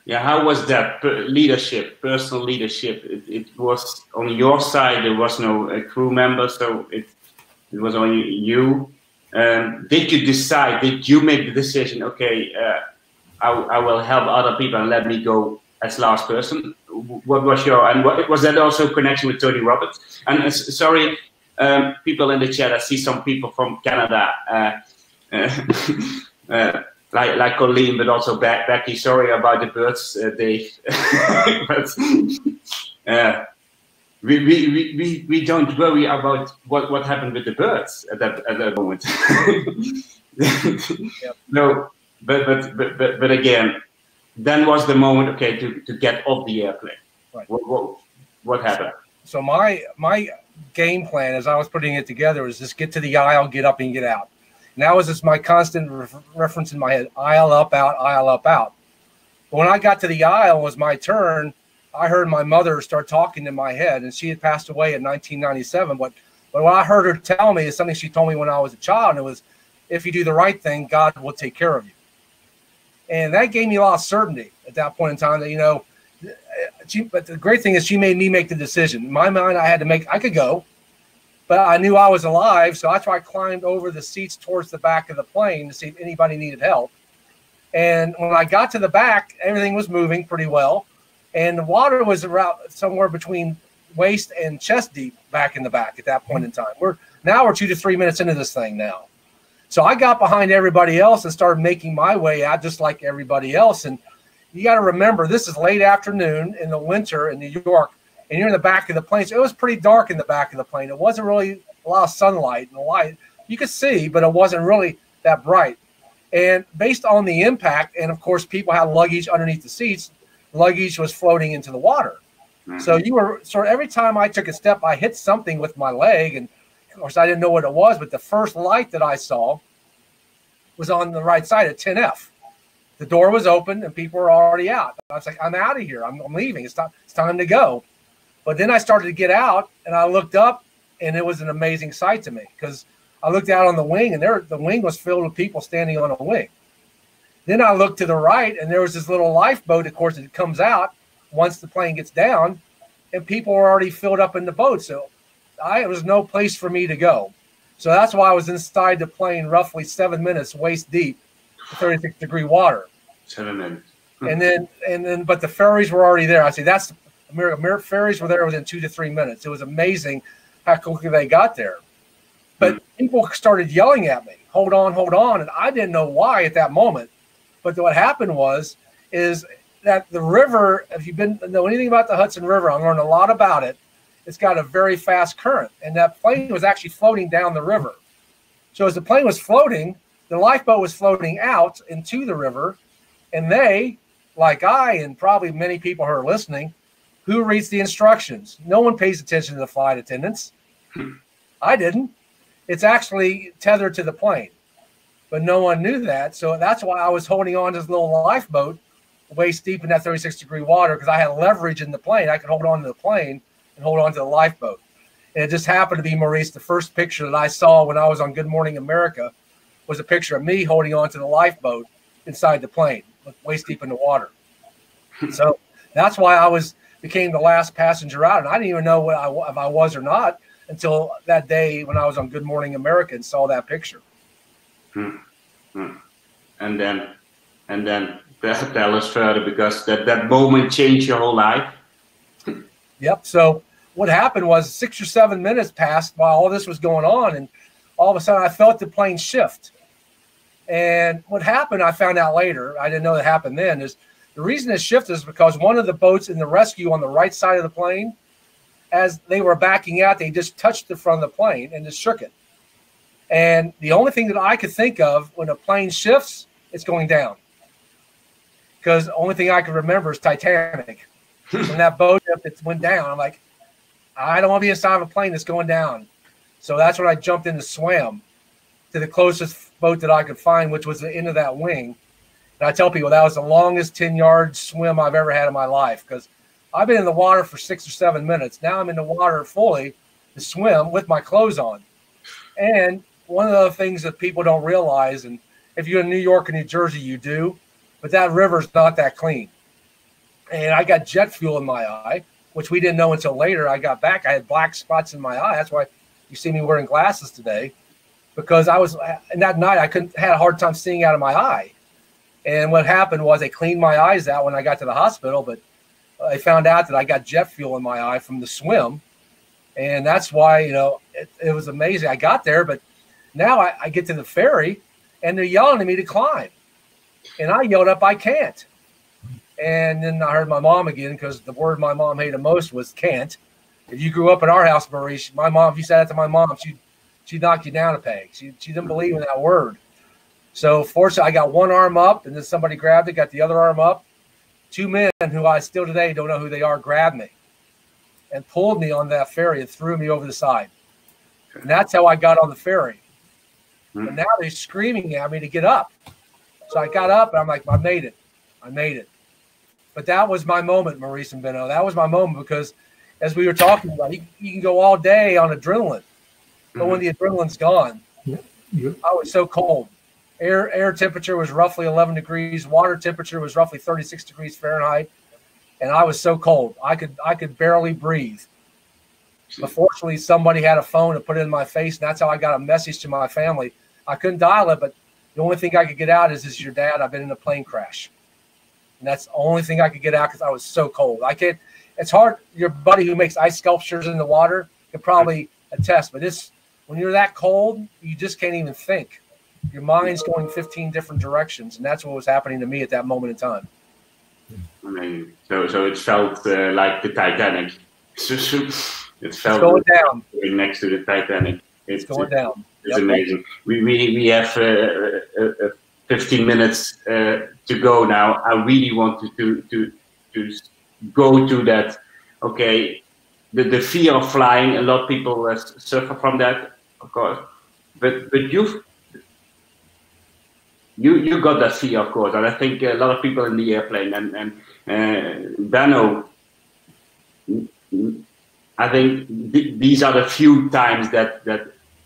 Yeah, how was that leadership, personal leadership? It was on your side. There was no crew member, so it was only you. Did you decide? Did you make the decision? Okay, I will help other people and let me go as last person. What was your, and what was that also connection with Tony Robbins? And sorry, people in the chat. I see some people from Canada. Like Colleen, but also Becky. Sorry about the birds, Dave. But we don't worry about what happened with the birds at that moment. Yep. No, but again, then was the moment. Okay, to get off the airplane. Right. What happened? So my game plan, as I was putting it together, was just get to the aisle, get up, and get out. And that was just my constant reference in my head: aisle up, out, aisle up, out. But when I got to the aisle, it was my turn. I heard my mother start talking in my head, and she had passed away in 1997. But what I heard her tell me is something she told me when I was a child, and it was, if you do the right thing, God will take care of you. And that gave me a lot of certainty at that point in time that, but the great thing is she made me make the decision. In my mind, I could go, but I knew I was alive. So that's why I climbed over the seats towards the back of the plane to see if anybody needed help. And when I got to the back, everything was moving pretty well. And the water was around somewhere between waist and chest deep back in the back at that point in time. We're 2 to 3 minutes into this thing now. So I got behind everybody else and started making my way out just like everybody else. And you got to remember, this is late afternoon in the winter in New York, and you're in the back of the plane. So it was pretty dark in the back of the plane. It wasn't really a lot of sunlight and light. You could see, but it wasn't really that bright. And based on the impact, and of course, people had luggage underneath the seats, luggage was floating into the water. Mm-hmm. So you were every time I took a step, I hit something with my leg. And of course, I didn't know what it was, but the first light that I saw was on the right side at 10F. The door was open and people were already out. I was like, I'm out of here. I'm leaving. It's time to go. But then I started to get out and I looked up, and it was an amazing sight to me because I looked out on the wing, and the wing was filled with people standing on a wing. Then I looked to the right, and there was this little lifeboat. Of course, it comes out once the plane gets down, and people were already filled up in the boat. So it was no place for me to go. So that's why I was inside the plane roughly 7 minutes, waist deep, 36-degree water. 7 minutes. And then, but the ferries were already there. I say that's a miracle. Ferries were there within 2 to 3 minutes. It was amazing how quickly they got there. But people started yelling at me, hold on, hold on. And I didn't know why at that moment. But what happened is that the river, if you know anything about the Hudson River, I learned a lot about it. It's got a very fast current. And that plane was actually floating down the river. So as the plane was floating, the lifeboat was floating out into the river. And they, like I and probably many people who are listening, who reads the instructions? No one pays attention to the flight attendants. I didn't. It's actually tethered to the plane. But no one knew that. So that's why I was holding on to this little lifeboat waist deep in that 36-degree water, because I had leverage in the plane. I could hold on to the plane and hold on to the lifeboat. And it just happened to be, Maurice, the first picture that I saw when I was on Good Morning America was a picture of me holding on to the lifeboat inside the plane, waist deep in the water. So that's why I became the last passenger out. And I didn't even know if I was or not until that day when I was on Good Morning America and saw that picture. And then tell us further, because that moment changed your whole life. Yep. So what happened was 6 or 7 minutes passed while all this was going on, and all of a sudden I felt the plane shift. And what happened, I found out later, I didn't know that happened then, is the reason it shifted is because one of the boats in the rescue on the right side of the plane as they were backing out, they just touched the front of the plane and just shook it. And the only thing that I could think of when a plane shifts, it's going down. Because the only thing I can remember is Titanic. When that boat went down, I'm like, I don't want to be inside of a plane that's going down. So that's when I jumped in and swam to the closest boat that I could find, which was the end of that wing. And I tell people that was the longest 10-yard swim I've ever had in my life, because I've been in the water for 6 or 7 minutes. Now I'm in the water fully to swim with my clothes on. And one of the things that people don't realize, and if you're in New York or New Jersey, you do, but that river's not that clean. And I got jet fuel in my eye, which we didn't know until later. I got back. I had black spots in my eye. That's why you see me wearing glasses today, because and that night I had a hard time seeing out of my eye. And what happened was they cleaned my eyes out when I got to the hospital, but I found out that I got jet fuel in my eye from the swim. And that's why, it was amazing. I got there, but now I get to the ferry and they're yelling at me to climb. And I yelled up, I can't. And then I heard my mom again, because the word my mom hated most was can't. If you grew up in our house, Marie, my mom, if you said that to my mom, she'd knock you down a peg. She didn't believe in that word. So fortunately, I got one arm up, and then somebody grabbed it, got the other arm up. 2 men who I still today don't know who they are grabbed me and pulled me on that ferry and threw me over the side. And that's how I got on the ferry. But now they're screaming at me to get up. So I got up, and I'm like, I made it. I made it. But that was my moment, Maurice and Benno. That was my moment, because as we were talking about, you can go all day on adrenaline. But when the adrenaline's gone, I was so cold. Air temperature was roughly 11 degrees. Water temperature was roughly 36 degrees Fahrenheit. And I was so cold. I could barely breathe. But fortunately, somebody had a phone and put it in my face, and that's how I got a message to my family. I couldn't dial it, but the only thing I could get out is your dad. I've been in a plane crash. And that's the only thing I could get out, because I was so cold. It's hard. Your buddy who makes ice sculptures in the water can probably attest, but when you're that cold, you just can't even think. Your mind's going 15 different directions, and that's what was happening to me at that moment in time. Amazing. So it felt like the Titanic. It felt going down next to the Titanic. It's going down. It's amazing. We have 15 minutes to go now. I really want to go to that. Okay, the fear of flying. A lot of people suffer from that, of course. But you got that fear, of course, and I think a lot of people in the airplane and Benno, I think these are the few times that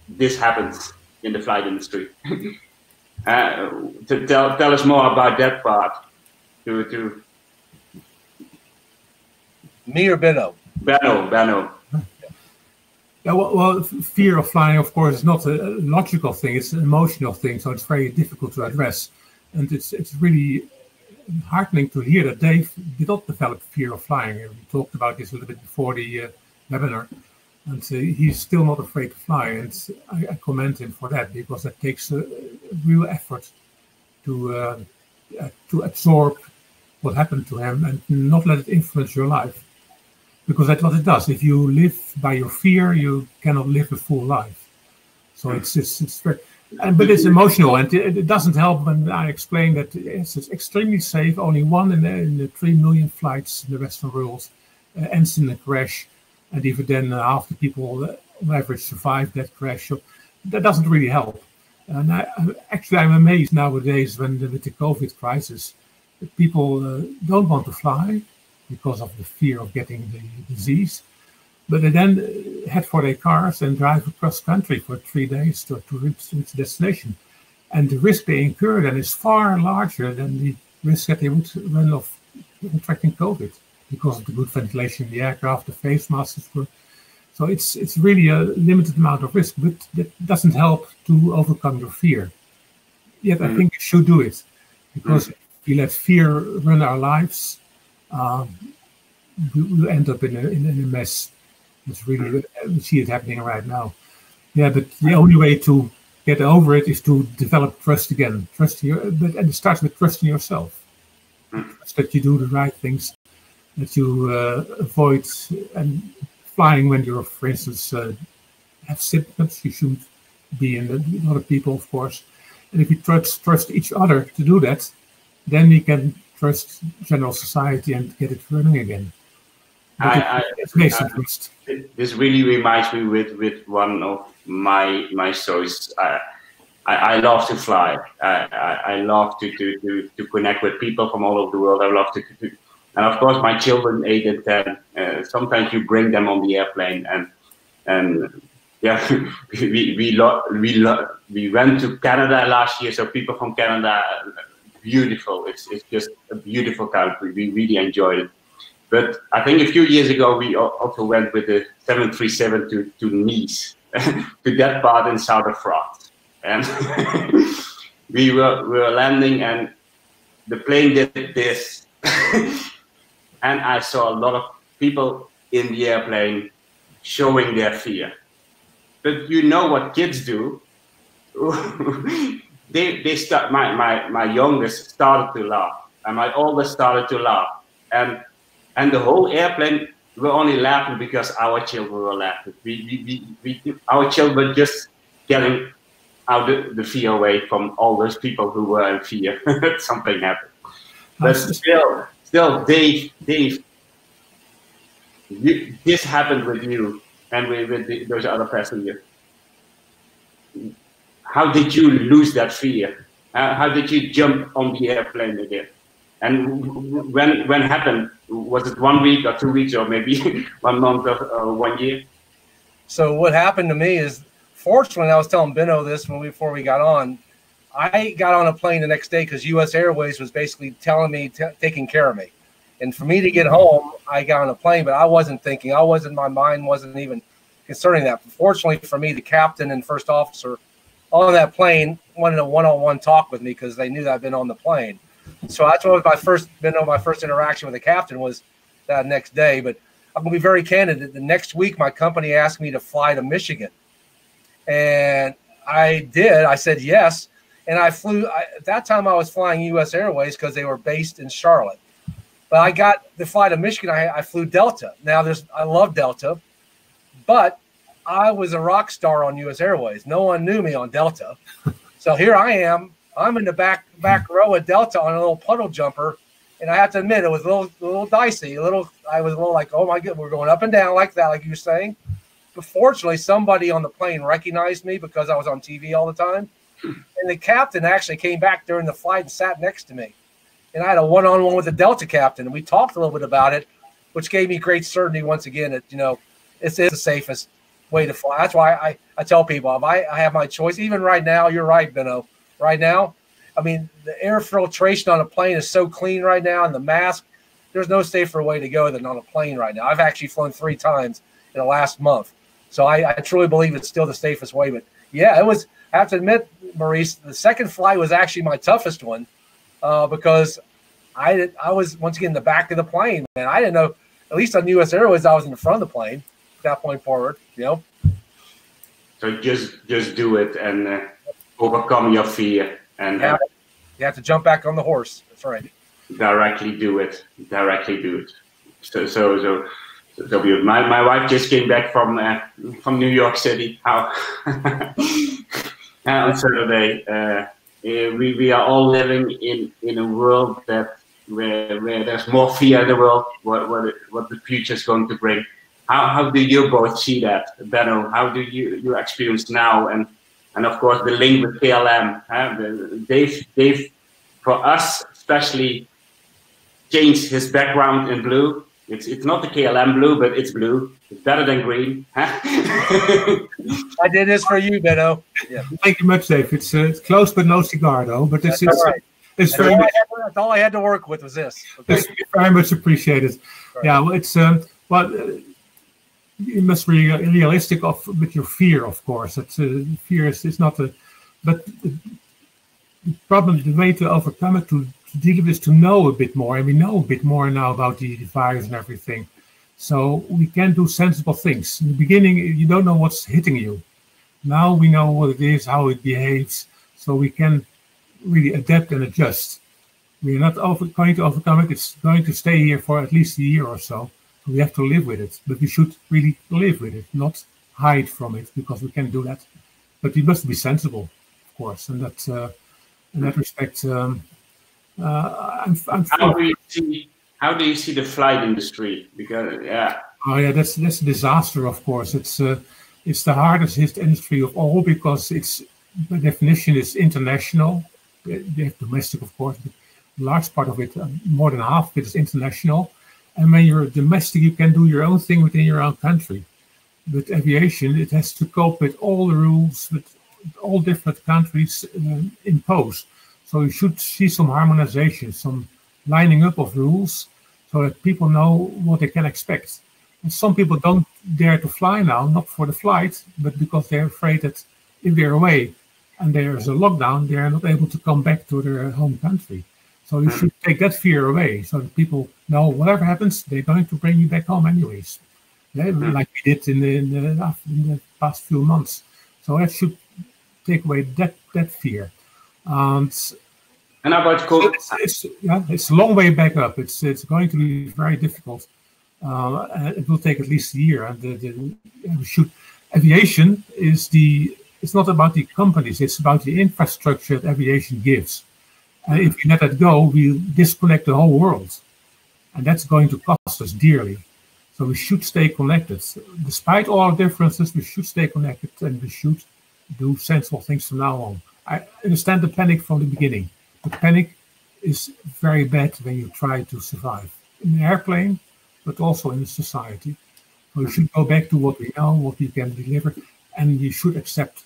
this happens in the flight industry. To tell us more about that part. To me or Benno? Benno. Yeah, well, fear of flying, of course, is not a logical thing. It's an emotional thing, so it's very difficult to address. And it's really heartening to hear that Dave did not develop fear of flying. We talked about this a little bit before the webinar. And he's still not afraid to fly. And I commend him for that, because that takes a real effort to absorb what happened to him and not let it influence your life. Because that's what it does. If you live by your fear, you cannot live a full life. So it's very, but it's emotional, and it doesn't help when I explain that it's extremely safe. Only 1 in the 3 million flights in the Western world ends in a crash, and even then, half the people on average survive that crash. So that doesn't really help. And I'm amazed nowadays with the COVID crisis, that people don't want to fly because of the fear of getting the disease, but they then head for their cars and drive across country for 3 days to reach its destination. And the risk they incur then is far larger than the risk that they would run of contracting COVID, because of the good ventilation in the aircraft, the face masks. So it's really a limited amount of risk, but that doesn't help to overcome your fear. Yet I think you should do it, because if we let fear run our lives, we'll end up in a mess. It's really, we see it happening right now. Yeah, but the only way to get over it is to develop trust again. And it starts with trusting yourself. Trust that you do the right things, that you avoid and flying when you're, for instance, have symptoms. You shouldn't be in other people, of course. And if we trust each other to do that, then we can trust general society and get it running again. This really reminds me with one of my stories. I love to fly. I love to connect with people from all over the world. I love to and of course my children 8 and 10. Sometimes you bring them on the airplane, and yeah, we went to Canada last year. So people from Canada, beautiful. It's just a beautiful country. We really enjoyed it. But I think a few years ago, we also went with the 737 to Nice, to that part in south of France. And we were landing, and the plane did this. And I saw a lot of people in the airplane showing their fear. But you know what kids do? they start. My youngest started to laugh, and my oldest started to laugh, and the whole airplane were only laughing because our children were laughing. Our children were just getting out the fear away from all those people who were in fear. Something happened. But still, Dave, this happened with you and with those other passengers. How did you lose that fear? How did you jump on the airplane again? And when happened, was it 1 week or 2 weeks or maybe 1 month or 1 year? So what happened to me is, fortunately, I was telling Benno this before we got on. I got on a plane the next day because U.S. Airways was basically telling me, taking care of me. And for me to get home, I got on a plane, but I wasn't thinking. My mind wasn't even concerning that. But fortunately for me, the captain and first officer on that plane wanted a one-on-one talk with me because they knew that I'd been on the plane. So that's what my first interaction with the captain was that next day. But I'm going to be very candid. The next week, my company asked me to fly to Michigan. And I did. I said yes. And I flew. At that time, I was flying U.S. Airways because they were based in Charlotte. But I got the flight to Michigan. I flew Delta. Now, I love Delta. But I was a rock star on U.S. Airways. No one knew me on Delta. So here I am. I'm in the back row of Delta on a little puddle jumper, and I have to admit it was a little dicey. I was a little like, oh my God, we're going up and down like that, like you were saying. But fortunately, somebody on the plane recognized me because I was on TV all the time, and the captain actually came back during the flight and sat next to me, and I had a one-on-one with the Delta captain, and we talked a little bit about it, which gave me great certainty once again that it's the safest way to fly. That's why I tell people if I have my choice, even right now. You're right, Benno. Right now, I mean, the air filtration on a plane is so clean right now, and the mask, there's no safer way to go than on a plane right now. I've actually flown 3 times in the last month. So I truly believe it's still the safest way. But, yeah, it was – I have to admit, Maurice, the second flight was actually my toughest one because I was, once again, in the back of the plane. And I didn't know – at least on U.S. Airways, I was in the front of the plane at that point forward, So just do it and overcome your fear. And you have to jump back on the horse. That's right. Directly do it. So my wife just came back from New York City. On Saturday, we are all living in a world where there's more fear in the world. What the future is going to bring. How do you both see that, Benno? How do you experience now and of course the link with KLM? Dave, for us especially, changed his background in blue. It's not the KLM blue, but it's blue. It's better than green. I did this for you, Benno. Yeah. Thank you much, Dave. It's close but no cigar, though. But it's right. It's very much. That's all I had to work with was this. Okay. It's very much appreciated. Right. Yeah, well, it's you must be realistic with your fear, of course. Fear is not a. But the problem, the way to overcome it, to deal with, is to know a bit more, and we know a bit more now about the virus and everything. So we can do sensible things. In the beginning, you don't know what's hitting you. Now we know what it is, how it behaves, so we can really adapt and adjust. We're not going to overcome it. It's going to stay here for at least a year or so. We have to live with it, but we should really live with it, not hide from it, because we can do that. But we must be sensible, of course, and that in that respect, How do you see the flight industry? Because oh yeah, that's a disaster. Of course, it's the hardest hit industry of all, because it's by definition is international. They have domestic, of course, but a large part of it, more than half of it, is international. And when you're domestic, you can do your own thing within your own country. But aviation, it has to cope with all the rules that all different countries impose. So you should see some harmonization, some lining up of rules, so that people know what they can expect. And some people don't dare to fly now, not for the flight, but because they're afraid that if they're away and there's a lockdown, they're not able to come back to their home country. So you should take that fear away, so that people know whatever happens, they're going to bring you back home anyways. Yeah, like we did in the past few months. So that should take away that fear. And about COVID? It's a long way back up. It's going to be very difficult. It will take at least a year. And aviation is it's not about the companies. It's about the infrastructure that aviation gives. And if we let that go, we'll disconnect the whole world, and that's going to cost us dearly. So we should stay connected. Despite all our differences, we should stay connected, and we should do sensible things from now on. I understand the panic from the beginning. The panic is very bad when you try to survive in an airplane, but also in society. So we should go back to what we know, what we can deliver, and we should accept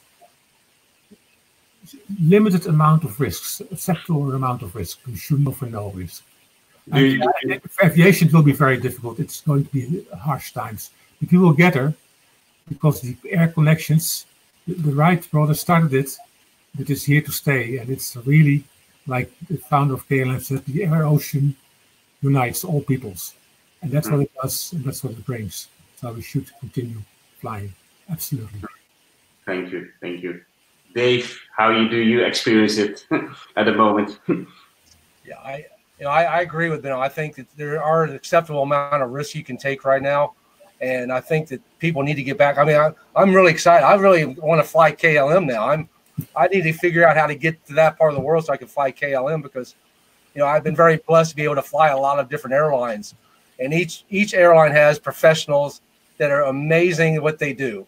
limited amount of risks, acceptable amount of risk. We shouldn't offer no risk. Aviation will be very difficult. It's going to be harsh times. But we will get there, because the air connections, the Wright brothers started it, but it's here to stay. And it's really, like the founder of KLM said, the air-ocean unites all peoples. And that's what it does, and that's what it brings. So we should continue flying. Absolutely. Thank you. Thank you. Dave, how do you experience it at the moment? Yeah, I agree with Benno. I think that there are an acceptable amount of risk you can take right now, and I think that people need to get back. I mean, I'm really excited. I really want to fly KLM now. I need to figure out how to get to that part of the world so I can fly KLM, because I've been very blessed to be able to fly a lot of different airlines, and each airline has professionals that are amazing at what they do.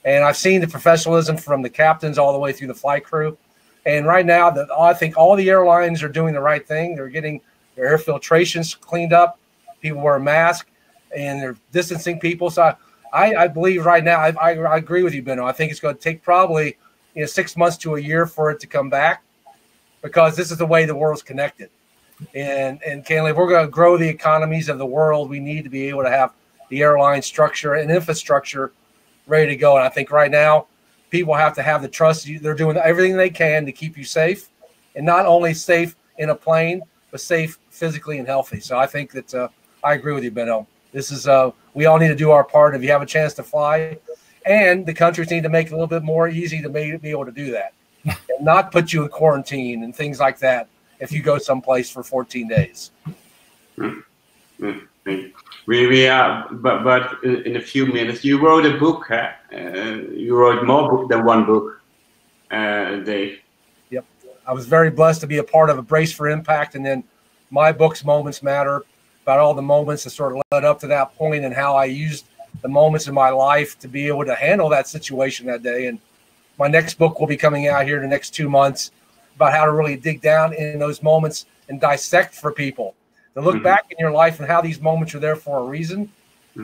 And I've seen the professionalism from the captains all the way through the flight crew. And right now, I think all the airlines are doing the right thing. They're getting their air filtrations cleaned up. People wear a mask, and they're distancing people. So I believe right now, I agree with you, Benno. I think it's going to take probably 6 months to a year for it to come back, because this is the way the world's connected. And Canley, if we're going to grow the economies of the world, we need to be able to have the airline structure and infrastructure ready to go. And I think right now, people have to have the trust. They're doing everything they can to keep you safe, and not only safe in a plane, but safe physically and healthy. So I think that I agree with you, Benno. This is we all need to do our part. If you have a chance to fly, and the countries need to make it a little bit more easy to be able to do that, and not put you in quarantine and things like that if you go someplace for 14 days. We are, but in a few minutes, you wrote a book. You wrote more book than one book, Dave. Yep, I was very blessed to be a part of a Brace for Impact, and then my book's Moments Matter, about all the moments that sort of led up to that point, and how I used the moments in my life to be able to handle that situation that day. And my next book will be coming out here in the next 2 months, about how to really dig down in those moments and dissect for people. To look back in your life and how these moments are there for a reason,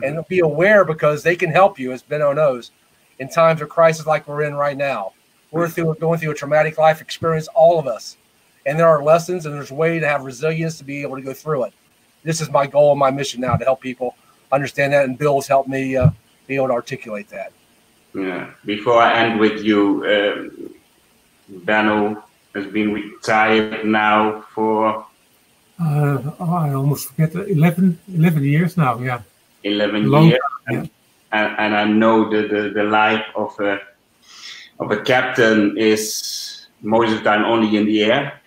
and be aware, because they can help you, as Benno knows, in times of crisis like we're in right now. We're going through a traumatic life experience, all of us. And there are lessons, and there's a way to have resilience to be able to go through it. This is my goal and my mission now, to help people understand that, and Bill's helped me be able to articulate that. Yeah. Before I end with you, Benno has been retired now for... I almost forget, 11 years now, yeah. 11 years, yeah. And I know the life of a captain is most of the time only in the air.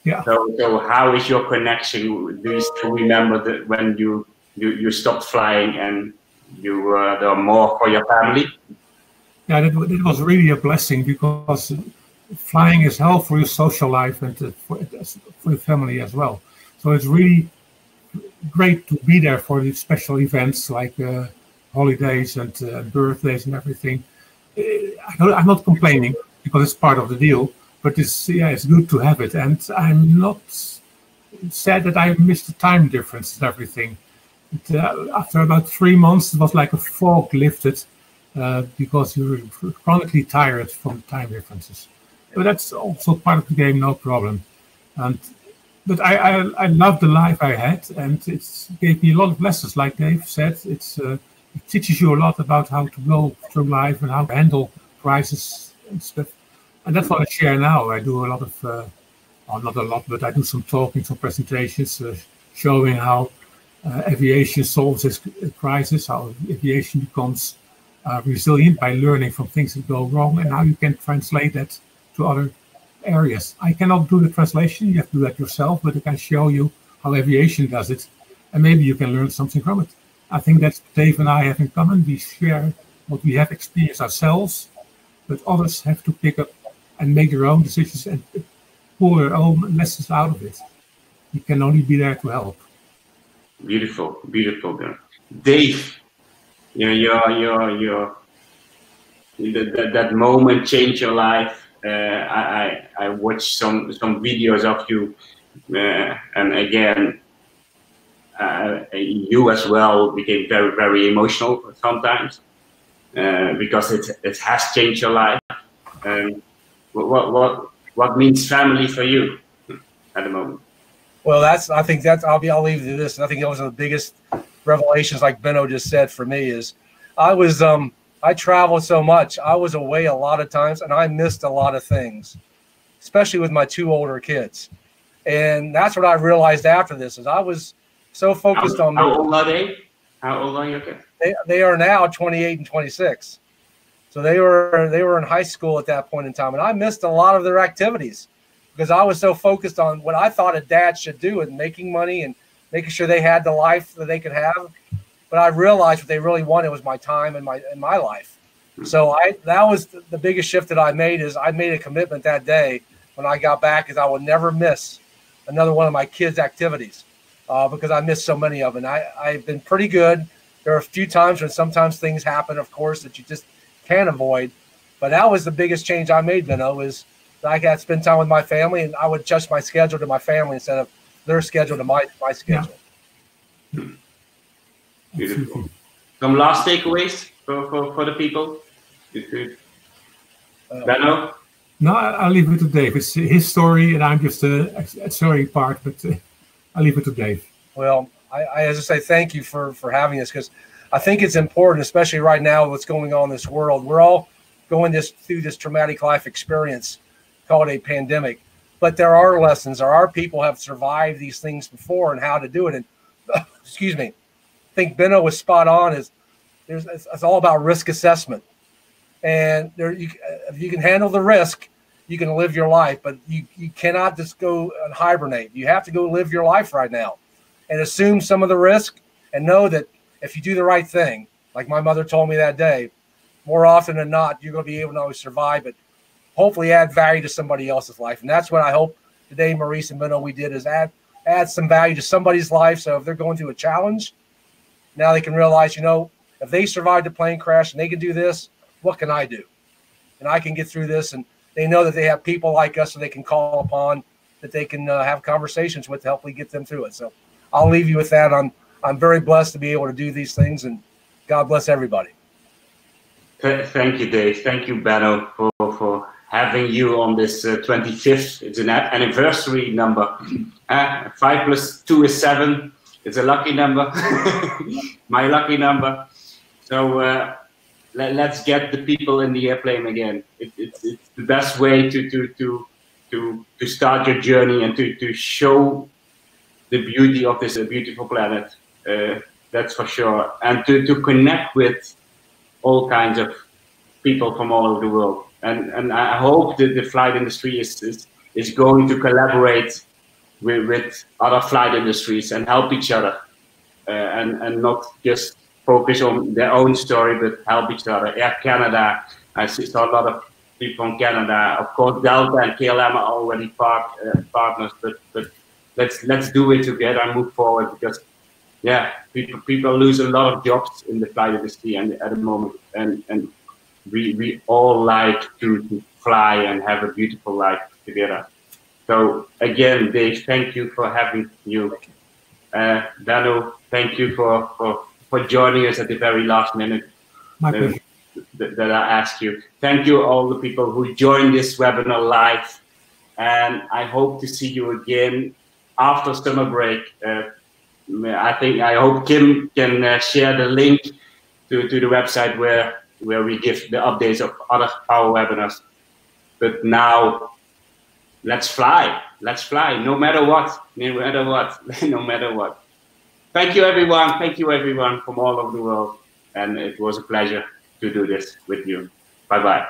Yeah. So how is your connection? Do you still remember when you you stopped flying and you were there more for your family? Yeah, it was really a blessing, because flying is health for your social life and for your family as well. So it's really great to be there for these special events like holidays and birthdays and everything. I'm not complaining, because it's part of the deal, but it's good to have it. And I'm not sad that I missed the time difference and everything. After about 3 months, it was like a fog lifted, because you're chronically tired from time differences. But that's also part of the game, no problem. But I love the life I had, and it gave me a lot of lessons. Like Dave said, it teaches you a lot about how to go through life and how to handle crisis and stuff. And that's what I share now. I do a lot of, not a lot, but I do some talking, some presentations, showing how aviation solves this crisis, how aviation becomes resilient by learning from things that go wrong, and how you can translate that to other areas. I cannot do the translation, you have to do that yourself, but I can show you how aviation does it, and maybe you can learn something from it. I think that's what Dave and I have in common. We share what we have experienced ourselves, but others have to pick up and make their own decisions and pull their own lessons out of it. We can only be there to help. Beautiful, beautiful. Dave, that moment changed your life. I watched some videos of you, and again, you as well became very, very emotional sometimes, because it has changed your life. What means family for you at the moment? Well, I think I'll leave you to this. I think those are the biggest revelations, like Benno just said, for me is I traveled so much. I was away a lot of times, and I missed a lot of things, especially with my 2 older kids. And that's what I realized after this, is I was so focused on. How old are they? How old are your kids? They are now 28 and 26. So they were in high school at that point in time, and I missed a lot of their activities because I was so focused on what I thought a dad should do and making money and making sure they had the life that they could have. But I realized what they really wanted was my time and my life. So that was the biggest shift that I made, is I made a commitment that day when I got back, is I would never miss another one of my kids' activities because I missed so many of them. And I've been pretty good. There are a few times when sometimes things happen, of course, that you just can't avoid. But that was the biggest change I made, Benno, is that I got to spend time with my family, and I would adjust my schedule to my family instead of their schedule to my schedule. Yeah. Beautiful. Some last takeaways for the people? Benno? No, I'll leave it to Dave. It's his story, and I'm just a story part, but I'll leave it to Dave. Well, I as I say, thank you for having this, because I think it's important, especially right now, what's going on in this world. We're all going through this traumatic life experience called a pandemic, but there are lessons. There are people who have survived these things before and how to do it. And excuse me, I think Benno was spot on. It's all about risk assessment, and if you can handle the risk, you can live your life. But you cannot just go and hibernate. You have to go live your life right now, and assume some of the risk, and know that if you do the right thing, like my mother told me that day, more often than not, you're going to be able to survive, but hopefully add value to somebody else's life. And that's what I hope today, Maurice and Benno, we did, is add some value to somebody's life. So if they're going through a challenge, now they can realize, if they survived a plane crash and they can do this, what can I do? And I can get through this. And they know that they have people like us that they can call upon, that they can have conversations with to hopefully get them through it. So I'll leave you with that. I'm very blessed to be able to do these things, and God bless everybody. Thank you, Dave. Thank you, Benno, for having you on this 25th. It's an anniversary number. 5 plus 2 is 7. It's a lucky number. My lucky number. So let's get the people in the airplane again. It's the best way to start your journey and to show the beauty of this beautiful planet. That's for sure. And to connect with all kinds of people from all over the world. And I hope that the flight industry is going to collaborate with other flight industries and help each other. and not just focus on their own story, but help each other. Air Canada, I saw a lot of people from Canada. Of course, Delta and KLM are already partners, but let's do it together and move forward, because yeah, people lose a lot of jobs in the flight industry and at the moment, and we all like to fly and have a beautiful life together. So again, Dave, thank you for having you. Danu, thank you for joining us at the very last minute. My pleasure. That I asked you. Thank you all the people who joined this webinar live, and I hope to see you again after summer break. I hope Kim can share the link to the website where we give the updates of other Power webinars. But now, let's fly. Let's fly, no matter what, no matter what, no matter what. Thank you, everyone. Thank you, everyone from all over the world. And it was a pleasure to do this with you. Bye-bye.